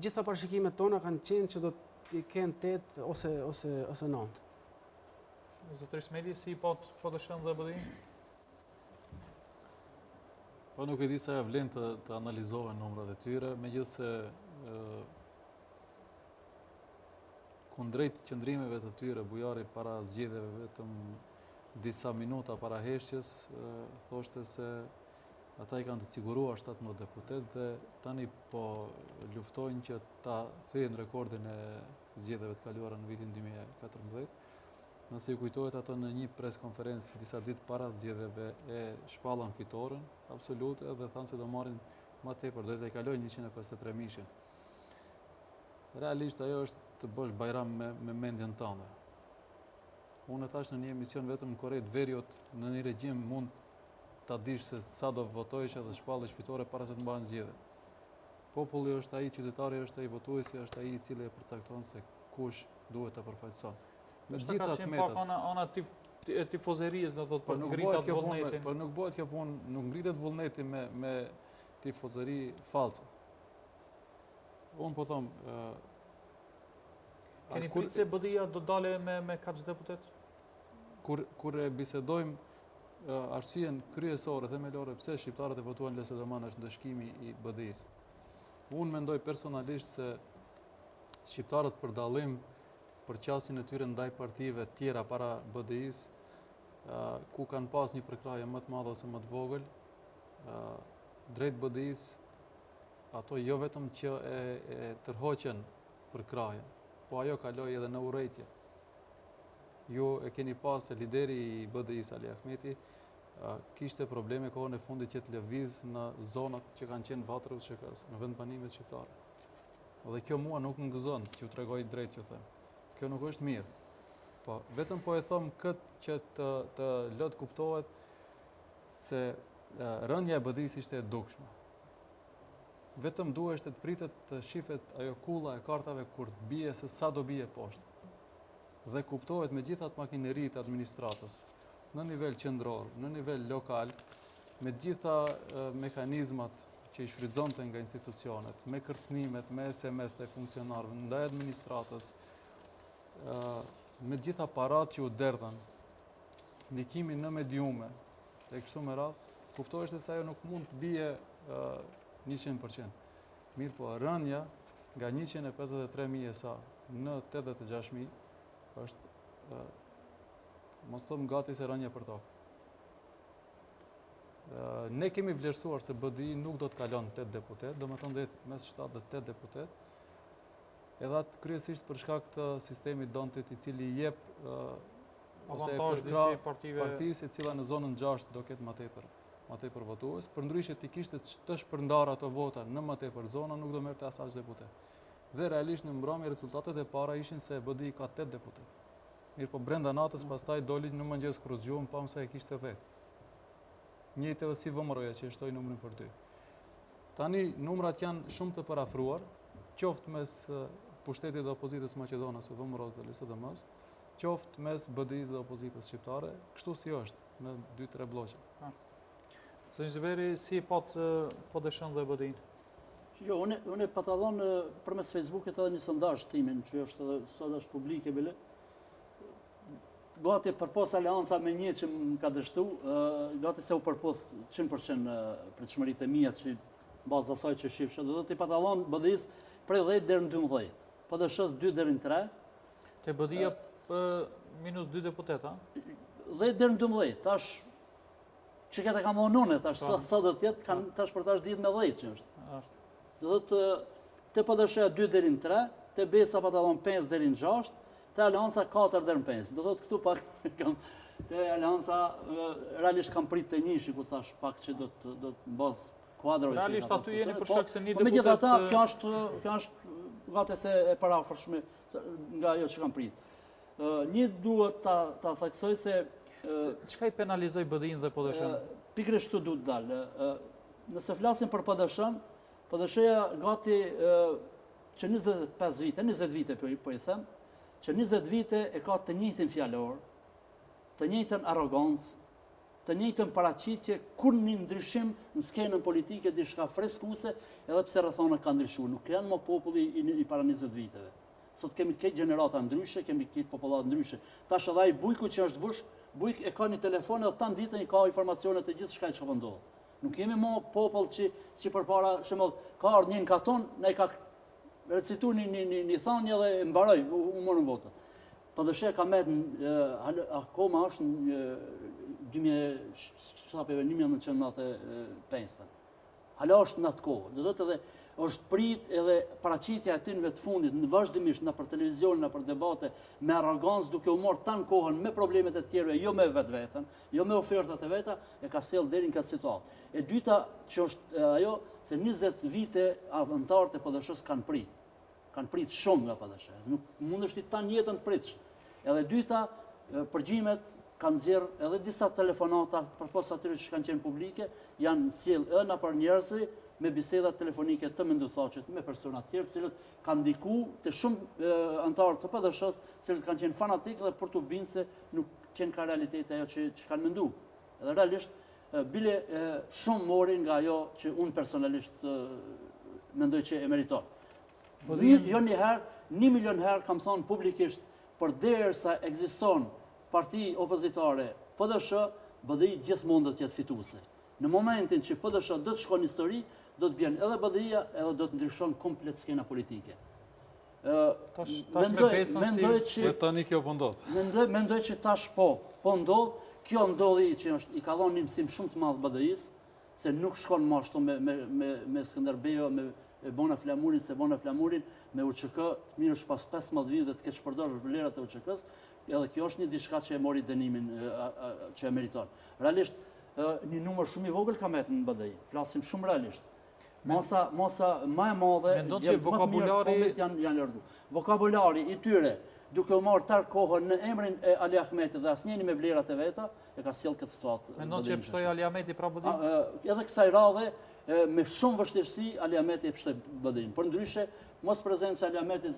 Gjitha parashikimet tona kanë qenë që do të kenë 8 ose 9. Zotëri Smeli, si pat PDSH-n dhe BDI? Po nuk e di sa e vlen të analizohen numrat e tyre, megjithse kundrejt qëndrimeve të tyre, Bujari para zgjedhjeve vetëm disa minuta para heshtjes, thoshte se ata i kanë të siguruar 17 deputet dhe tani po luftojnë që ta thyen rekordin e zgjedhjeve të kaluara në vitin 2014. Nëse ju kujtohet ato në një pres konferencë disa ditë para zgjedhjeve e shpallën fitoren absolute dhe thanë se do marrin më tepër, do të kalojnë 153 mijë. Realisht ajo është të bësh bajram me mendjen tënde. Unë thash në një emision vetëm në Korejt Veriut, në një regjim mund ta dish se sa do votojsh edhe shpallësh fitore para se të mbahen zgjedhjet. Populli është ai, qytetari është ai, votuesi është ai i cili e përcakton se kush duhet të përfaqëson. Me gjitha të metat. Ana tifozerisë, do thotë, për ngritat vullnetin. Por nuk bëhet kjo punë, nuk ngritet vullneti me tifozeri false. Unë po them, keni pritë se BDI-ja do dale me kaq deputet? Kur e bisedojmë arsyen kryesore, themelore, pse shqiptarët e votuan LSDM është ndëshkimi i BDI-s. Unë mendoj personalisht se shqiptarët për dallim për qasjen e tyre ndaj partive tjera para BDI-s, ku kanë pas një përkraje më të madhe ose më të vogël, drejt BDI-s, ato jo vetëm që e tërhoqen përkrajen, po ajo kaloi edhe në urrejtje. Ju e keni pas se lideri i BDI-s, Ali Ahmeti, kishte probleme kohën e fundit që të lëviz në zonat që kanë qenë vatër UÇK-s, në vendbanimet shqiptare. Dhe kjo mua nuk më gëzon, që ju tregoj drejt që them. Kjo nuk është mirë. Po, vetëm po e thom këtë që të lët kuptohet se rënja e BDI-s ishte e dukshme. Vetëm duhesh të pritet të shifet ajo kulla e kartave kur të bie se sa do bie poshtë. Dhe kuptohet me gjithat makineritë e administratës, në nivel qendror, në nivel lokal, me gjitha mekanizmat që i shfrytëzonte nga institucionet, me kërcënimet, me SMS të funksionarëve, ndaj administratës, me gjitha parat që u derdhen, ndikimin në mediume, e kështu me radhë, kuptohesh se ajo nuk mund të bie 100%. Mirë po, rënja nga 153.000 e sa në 86.000 është, mos thëmë gati se rënja për tokë. Ne kemi vlerësuar se BDI nuk do të kalon 8 deputet, do më thënë dhe mes 7 dhe 8 deputet, edhe atë kryesisht për shkak të sistemit dontit i cili jep ose partisë e cila në zonën 6 do ketë më tepër votues, përndryshe ti kishte të shpërndar ato vota në më tepër zona, nuk do merrte asaj deputet. Dhe realisht në mbrëmje rezultatet e para ishin se BDI ka 8 deputet. Mirë po brenda natës pastaj doli në mëngjes kur zgjuam pam se e kishte 10. Njëjtë edhe si vëmëroja që e shtoi numrin për 2. Tani numrat janë shumë të parafruar, qoftë mes pushtetit dhe opozitës maqedonase, vëmëros dhe LSDM-s, qoftë mes BDI-s dhe opozitës shqiptare, kështu si është në 2-3 bloqe. Zënjë Zuberi, si po dëshën dhe BDI-n? Jo, unë e patallon përmes Facebookit edhe një sondazh timin, që është edhe sondazh publike bile. Gati përpos aleanca me një që më ka dështu, gati se u përputh 100% pritshmëritë e mia që bazë asaj që shifshë. Do të patallon BDI-s prej 10 deri në 12. Po dëshës 2 deri në 3. Te BDI-ja minus 2 deputet, a? 10 deri në 12. Tash që këtë kam onone, tash sa do të jetë, tash për tash 10 me 10 që është. Do të te po dëshëja 2 deri në 3, te Besa patallon 5 deri në 6, te Aleanca 4 deri në 5. Do thotë këtu pak kam te Aleanca realisht kam prit te 1, ku thash pak që do të mbaz kuadrove. Realisht aty jeni për shkak se një deputet. Megjithatë, kjo është gati se e parafërshme nga ajo që kam prit. Një duhet ta theksoj se çka i penalizoi BDI-n dhe PDSH-n? Pikërisht këtu duhet dalë. Nëse flasim për PDSH-n, PDSH-ja gati që 25 vite, 20 vite po i them, që 20 vite e ka të njëjtin fjalor, të njëjtën arrogancë, të njëjtën paraqitje, kur një ndryshim në skenën politike diçka freskuese, edhe pse rrethona ka ndryshuar. Nuk janë më populli i para 20 viteve. Sot kemi këtë gjenerata ndryshe, kemi këtë popullat ndryshe. Tash edhe ai Bujku që është bush, Bujk e ka një telefon edhe tan ditën i ka informacione të gjithë çka çfarë ndodh. Nuk jemi më popull që përpara, shembull, ka ardhur një katon, ne ka recituar një thanje dhe mbaroi, u morën votën. PDSH ka akoma është në 1995. Hala është në atë kohë. Do të edhe është prit edhe paraqitja e tynëve të fundit në vazhdimisht në për televizion, në për debate, me arrogancë duke u marrë tan kohën me problemet e tjera, jo me vetveten, jo me ofertat e veta, e ka sjell deri në këtë situatë. E dyta që është ajo se 20 vite anëtarët e PDSH-s kanë prit. Kanë prit shumë nga PDSH. Nuk mundesh ti tan jetën të pritsh. Edhe dyta, përgjimet kanë nxjerr edhe disa telefonata përpos atyre që kanë qenë publike, janë sjell edhe na për njerëzi me biseda telefonike të menduthaqet me persona të tjerë, të cilët kanë ndikuar të shumë anëtarë të PDSH-s, të cilët kanë qenë fanatikë dhe për të binë se nuk qenë ka realitet ajo që kanë menduar. Edhe realisht bile shumë morin nga ajo që unë personalisht mendoj që e meriton. Jo një herë, 1 milion herë kam thonë publikisht, për derisa ekziston parti opozitare PDSH, BDI gjithmonë do të jetë fituese. Në momentin që PDSH do të shkon në histori, do të bjen edhe BDI-ja edhe do të ndryshon komplet skena politike. Tash me besën si... Se tani kjo po ndodh. Mendoj që tash po ndodh. Kjo ndodhi që i ka dhënë një mësim shumë të madh BDI-s, se nuk shkon më ashtu me Skënderbeu, me Bona Flamurin, se Bona Flamurin me UÇK, mirë është pas 15 vite të ketë përdorur vlerat e UÇK-s, edhe kjo është një diçka që e mori dënimin që e meriton. Realisht, një numër shumë i vogël ka metë në BDI, flasim shumë realisht. Masa më e madhe, janë lërgu. Vokabulari i tyre, duke u marrë tarë kohën në emrin e Ali Ahmeti dhe asnjëri me vlerat e veta, e ka sjellë këtë situatë. Mendon që e pështoi Ali Ahmeti pra BDI? Edhe kësaj radhe, me shumë vështirësi, Ali Ahmeti e pështoi BDI-n. Për ndryshe, mos prezencë Ali Ahmeti,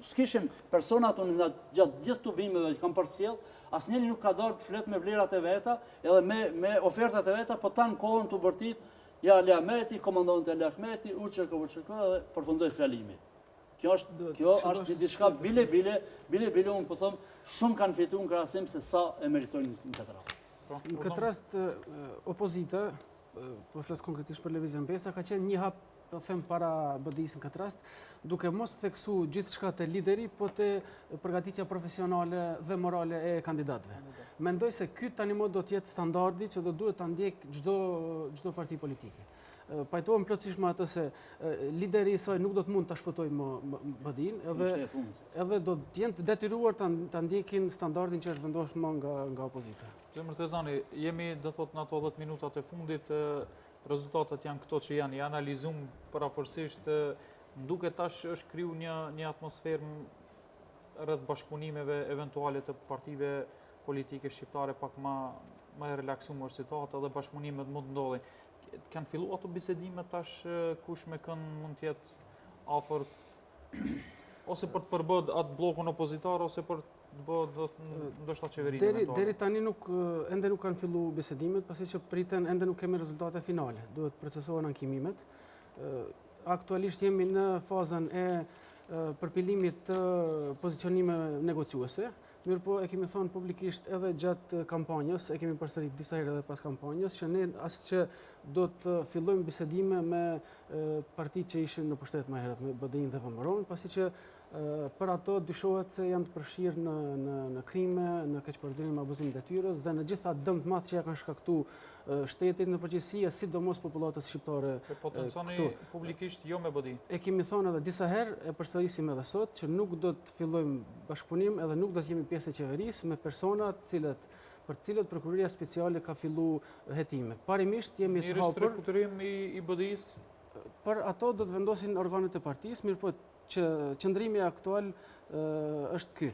s'kishin personat unë gjatë gjithë të bimeve që kam përcjell, asnjëri nuk ka dalë të flet me vlerat e veta, edhe me ofertat e veta, po tanë kohën të bërtit, ja Ali Ahmeti, komandonte Ali Ahmeti, UÇK dhe përfundoi fjalimi. Kjo është diçka bile, unë po them, shumë kanë fituar në krahasim se sa e meritojnë në këtë rast. Në këtë rast, opozita, po flas konkretisht për Lëvizjen Besa, ka qenë një hap, po them, para BDI-s në këtë rast, duke mos theksu gjithçka te lideri, po te përgatitja profesionale dhe morale e kandidatëve. Mendoj se ky tani më do të jetë standardi që do duhet ta ndjek çdo parti politike. Pajtohem plotësisht me atë se lideri i saj nuk do të mund ta shpëtojë më BDI-n, edhe do të jenë të detyruar ta ndjekin standardin që është vendosur më nga opozita. Zemër Tezani, jemi do thot në ato 10 minutat e fundit, rezultatet janë këto që janë, i analizum parafërsisht, nduket tash është kriju një atmosferë rreth bashkëpunimeve eventuale të partive politike shqiptare pak më e relaksuar situatë dhe bashkëpunimet mund të ndodhin. Kanë fillu ato bisedime tash kush me kënd mund të jetë afër ose për të përbëd atë blokun opozitar ose për të bëhet ndoshta qeverinë eventuale. Deri tani ende nuk kanë fillu bisedimet, pasi që priten ende nuk kemi rezultate finale. Duhet procesohen ankimimet. Aktualisht jemi në fazën e përpilimit të pozicionime negociuese. Mirë po, e kemi thonë publikisht edhe gjatë kampanjës, e kemi përsërit disa herë edhe pas kampanjës, që ne as që do të fillojmë bisedime me partitë që ishin në pushtet më herët, me BDI-n dhe VMRO-n, pasi që për ato dyshohet se janë të përfshirë në krime, në keqpërdorim, abuzim detyrës dhe në gjitha dëm të madh që ja kanë shkaktuar shtetit në përgjithësi, sidomos popullatës shqiptare këtu. Potencioni publikisht jo me BDI. E kemi thonë edhe disa herë, e përsërisim edhe sot, që nuk do të fillojmë bashkëpunim edhe nuk do të jemi pjesë e qeverisë me persona për të cilët Prokuroria Speciale ka fillu hetime. Parimisht jemi të hapur. Një ristrukturim i BDI-s? Për ato do të vendosin organet e partisë, mirë po që qëndrimi aktual është ky.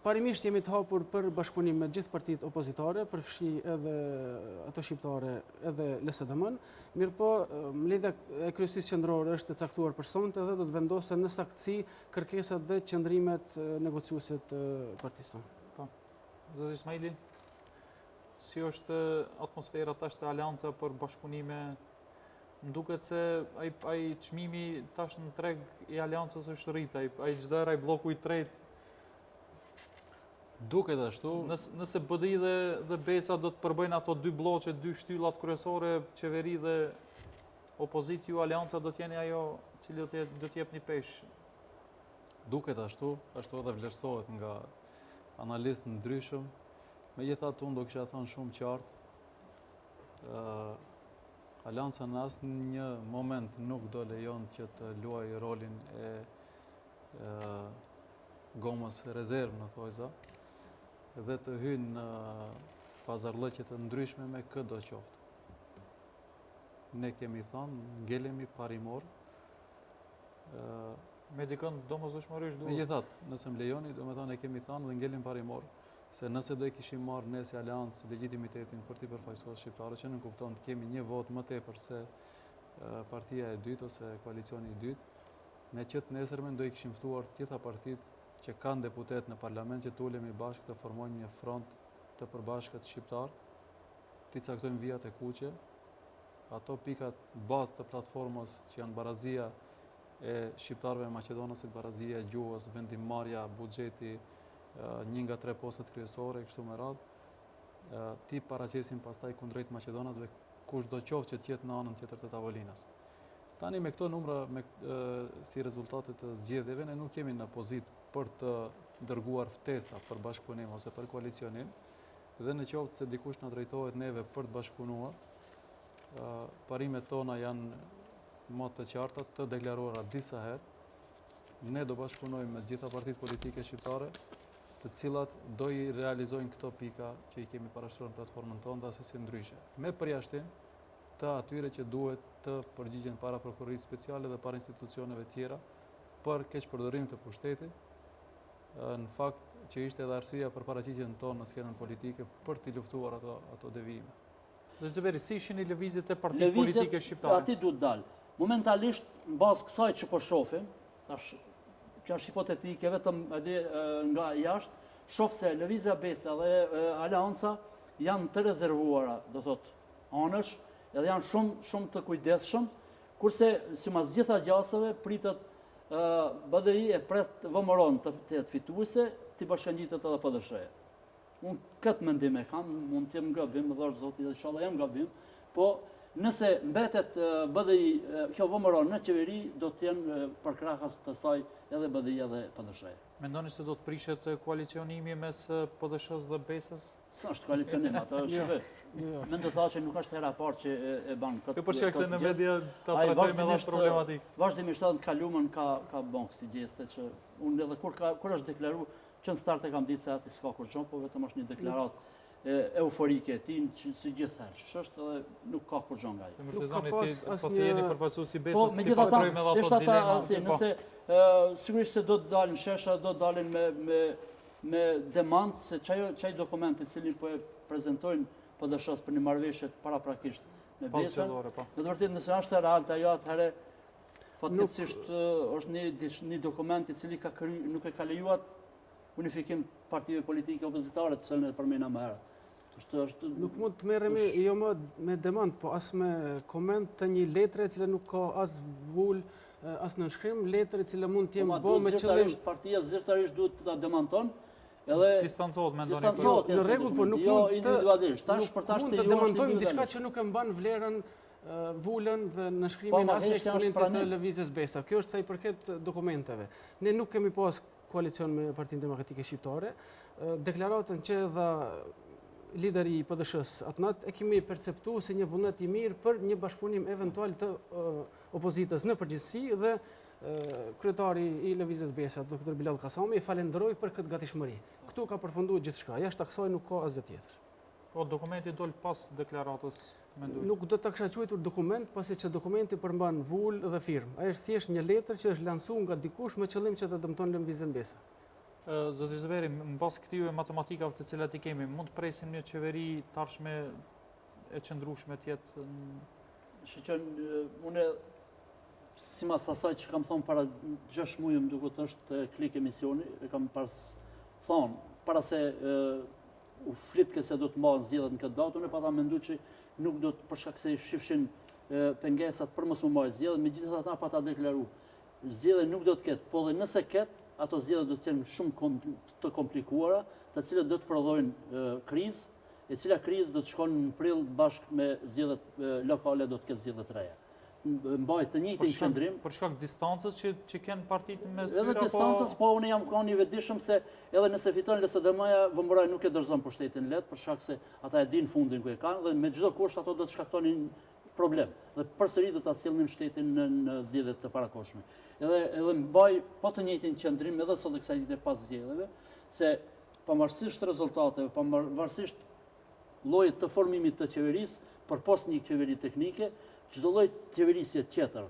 Parimisht jemi të hapur për bashkëpunim me gjithë partitë opozitare, përfshi edhe ato shqiptare edhe LSDM-n, mirë po mbledhja e kryesisë qendrore është e caktuar për sonte dhe do të vendosen në saktësi kërkesat dhe qëndrimet negociuese të partisë tonë. Po. Zoti Ismaili, si është atmosfera tash të Aleanca për bashkëpunime? Nduket se ai çmimi tash në treg i Aleancës është rrit, ai çdo herë ai bloku i tretë. Duket ashtu. Nëse BDI dhe Besa do të përbëjnë ato dy bloqe, dy shtyllat kryesore, qeveri dhe opozit, ju Aleanca do të jeni ajo cili do të jep një pesh. Duket ashtu edhe vlerësohet nga analistë ndryshëm. Megjithatë unë do kisha thënë shumë qartë, Aleanca në asnjë moment nuk do lejon që të luajë rolin e gomës rezervë në thojza dhe të hynë në pazarllëqe të ndryshme me çdo qoftë. Ne kemi thënë, ngelemi parimor. Me dikën domosdoshmërisht duhet. Megjithatë, nëse më lejoni, domethënë e kemi thënë dhe ngelim parimor. Se nëse do e kishim marrë ne si Aleancë legitimitetin për t'i përfaqësuar shqiptarët, që në kupton të kemi një vot më tepër se partia e dytë ose koalicioni i dytë, ne që të nesërmen do i kishim ftuar të gjitha partitë që kanë deputet në parlament që të ulemi bashkë të formojnë një front të përbashkët shqiptar, t'i caktojmë vijat e kuqe, ato pikat bazë të platformës që janë barazia e shqiptarëve maqedonasit, barazia e gjuhës, vendimmarrja, buxheti, 1 nga 3 postet kryesore, kështu me radhë, ti paraqesin pastaj kundrejt Maqedonasve kush do qoftë që tjetë në anën tjetër të tavolinës. Tani me këto numra, si rezultate të zgjedhjeve, ne nuk kemi në pozitë për të dërguar ftesa për bashkëpunim ose për koalicionim, dhe në qoftë se dikush na drejtohet neve për të bashkëpunuar, parimet tona janë më të qarta, të deklaruara disa herë. Ne do bashkëpunojmë me gjitha partitë politike shqiptare, të cilat do i realizojnë këto pika që i kemi parashtruar në platformën tonë dhe asesi ndryshe. Me përjashtim të atyre që duhet të përgjigjen para prokurorisë speciale dhe para institucioneve tjera për keqpërdorim të pushtetit, në fakt që ishte edhe arsyeja për paraqitjen tonë në skenën politike për t'i luftuar ato devijime. Dhe Zëveri, si ishin i lëvizjet e partitë politike shqiptare? Ati duhet dalë. Momentalisht, në bazë kësaj që po shohim, kjo është hipotetike, vetëm nga jashtë, shoh se lëvizja BESA dhe Aleanca janë të rezervuara, do thot, anësh, edhe janë shumë të kujdesshëm, kurse sipas gjitha gjasave pritet BDI e pret vëmëron të jetë fituese, të bashkangjitet edhe PDSH-ja. Unë këtë mendim e kam, mund të jem gabim, më dhash Zoti dhe inshallah jam gabim, po nëse mbetet BDI kjo vëmëron në qeveri, do të jenë për krahas të saj edhe BDI edhe PDSH-ja. Mendoni se do të prishet koalicionimi mes PDSH-s dhe BES-s? S'është koalicionim, ato shëve. Mendoj që nuk është hera parë që e banë këtë. Jo për shkak se në media ta trajtojmë edhe problematik. Vazhdimisht edhe në kalumën ka bankë si gjeste që unë edhe kur është deklaru, që në start e kam ditë se ati s'ka kur gjonë, po vetëm është një deklarat euforike e ti, si gjithherë, që është edhe nuk ka kur gjonë nga ju. Mërtezoni, pasi jeni përfaqësues i BES-s, ti pastrojmë edhe ato dilema. Sigurisht se do të dalin shesha, do të dalin me demandë, se qaj dokumente cilin po e prezentojnë PDSH-s për një marrëveshje paraprakisht me BES-ën, në të vërtetë nëse është e realte ajo atëherë fatkeqësisht është një dokument i cili nuk e ka lejuar unifikim partive politike opozitare të cilën e përmena më herët. Nuk mund të merremi jo më me demand, po as me koment të një letre e cila nuk ka as vull, as në shkrim, letre e cila mund të jemë bo me qëllim. Partia zyrtarisht duhet të ta demanton, edhe distancohet mendoni në rregull, po nuk mund të demantojmë diçka që nuk e mban vlerën vullën dhe në shkrimin as në eksponentit të lëvizjes BESA. Kjo është sa i përket dokumenteve. Ne nuk kemi pas koalicion me Partinë Demokratike Shqiptare. Deklaratën që dha lideri i PDSH-s atnat e kemi perceptuar si një vullnet i mirë për një bashkëpunim eventual të opozitës në përgjithësi dhe kryetari i lëvizjes BESA, Dr. Bilal Kasami, e falenderoi për këtë gatishmëri. Këtu ka përfunduar gjithçka. Jashtë kësaj nuk ka asgjë tjetër. Po dokumenti dol pas deklaratës, mendoj. Nuk do ta kisha quajtur dokument, pasi që dokumenti përmban vullë dhe firmë. Ai është thjesht një letër që është lansuar nga dikush me qëllim që të dëmton lëvizjen BESA. Zoti Zëveri, mbas këtyre matematikave të cilat i kemi, mund të presim një qeveri tashme e qëndrueshme të jetë? Shqyqen, unë simas asaj që kam thonë para 6 muaj më duket është klik emisioni, e kam thonë para se u flitke se do të mbahen zgjedhjet në këtë datë, unë pata mendu që nuk do të, për shkak se shifshin pengesat për mos më marrë zgjedhjet, megjithatë ata pata deklaru. Zgjedhjet nuk do të ketë, po dhe nëse ketë, ato zgjedhjet do të jenë shumë të komplikuara, të cilët do të prodhojnë krizë, e cila krizë do të shkon në prill bashkë me zgjedhjet lokale, do të ketë zgjedhje të reja. Mbajt të njëjtin qëndrim. Për shkak distancës që kanë partitë mes tyre? Edhe distancës, po unë jam kanë i vetëdijshëm se edhe nëse fiton LSD-ja, VMRA nuk e dorëzon pushtetin lehtë për shkak se ata e dinë fundin ku e kanë dhe me çdo kusht ato do të shkaktonin problem. Dhe përsëri do ta sjellnin shtetin në zgjedhjet të parakohshme. Edhe mbaj po të njëjtin qëndrim edhe sot kësaj dite pas zgjedhjeve, se pavarësisht rezultateve, pavarësisht llojit të formimit të qeverisë përpos një qeveri teknike, çdo lloj qeverisje tjetër,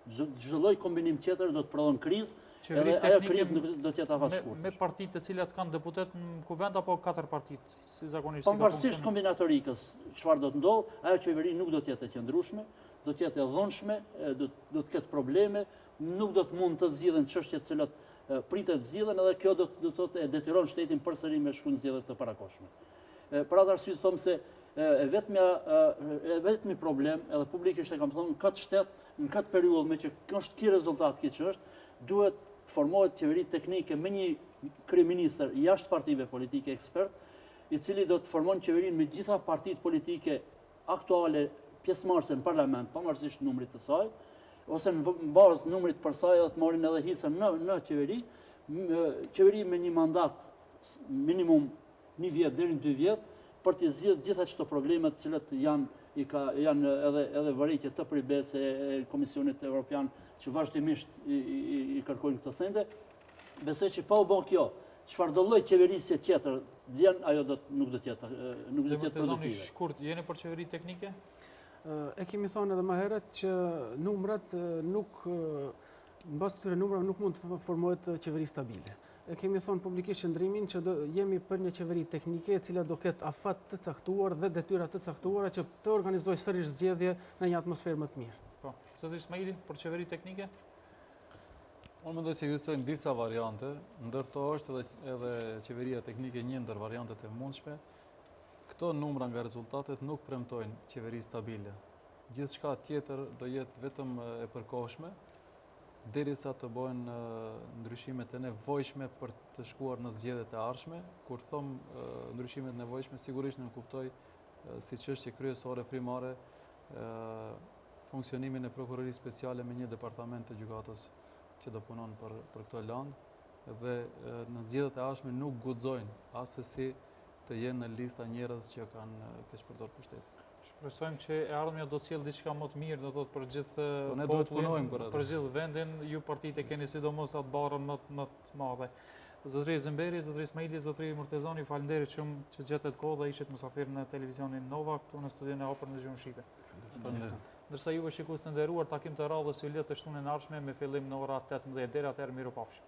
çdo lloj kombinim tjetër do të prodhon krizë, edhe ajo krizë do të jetë afashshkurtër. Me partitë të cilat kanë deputet në kuvend apo 4 partitë, si zakonisht si ka funksionuar? Pavarësisht kombinatorikës, çfarë do të ndodhë, ajo qeveri nuk do të jetë e qëndrueshme, do të jetë e dhunshme, do të ketë probleme, nuk do të mund të zgjidhen çështjet të cilat pritet zgjidhen, edhe kjo do të thotë e detyron shtetin përsëri me shkuën zgjedhjet të parakohshme. Për atë arsye them se vetmi problem, edhe publikisht e kam thënë, në këtë shtet, në këtë periudhë me që është ky rezultat që është, duhet të formohet qeveri teknike me një kryeministër jashtë partive politike ekspert, i cili do të formon qeverinë me gjitha partitë politike aktuale pjesëmarrëse në parlament, pavarësisht numrit të saj, ose në bazë numrit për saj do të marrin edhe hisën në qeveri, qeveri me një mandat minimum 1 vjet deri në 2 vjet, për të zgjidhur gjitha çto problemet të cilët janë edhe vërejtje të pribese e Komisionit Evropian që vazhdimisht i kërkojnë këto sende. Besoj që pa u bërë kjo, çfarë do lloj qeverisje tjetër vjen, ajo nuk do të jetë produktive. Shkurt, jeni për qeveri teknike? E kemi thonë edhe më herët që numrat nuk, në bazë të këtyre numrave nuk mund të formohet qeveri stabile. E kemi thonë publikisht qëndrimin që jemi për një qeveri teknike e cila do ketë afat të caktuar dhe detyra të caktuara që të organizojë sërish zgjedhje në një atmosferë më të mirë. Po, zotëri Ismaili, për qeveri teknike? Unë mendoj se ekzistojnë disa variante, ndërto është edhe qeveria teknike një ndër variantet e mundshme. Këto numra nga rezultatet nuk premtojnë qeveri stabile. Gjithçka tjetër do jetë vetëm e përkohshme, derisa të bëhen ndryshimet e nevojshme për të shkuar në zgjedhjet e ardhshme. Kur thom ndryshimet e nevojshme, sigurisht nuk kuptoj si çështje kryesore primare funksionimin e prokurorisë speciale me një departament të gjykatës që do punon për këto landë, dhe në zgjedhjet e ardhshme nuk guxojnë asesi të jenë në lista njerëz që kanë keqpërdor pushtetin. Shpresojmë që e ardhmja do të sjellë diçka më të mirë, do thotë për gjithë ne duhet të punojmë për gjithë vendin, ju partitë keni sidomos atë barën më të madhe. Zotëri Zemberi, zotëri Ismaili, zotëri Murtezani, faleminderit shumë që gjetët kohë dhe ishit mysafir në televizionin Nova këtu në studion e hapur në gjuhën shqipe. Ndërsa juve shikues të nderuar, takim të radhës ju lidh të shtunën e ardhshme me fillim në ora 18 deri atëherë mirupafshim.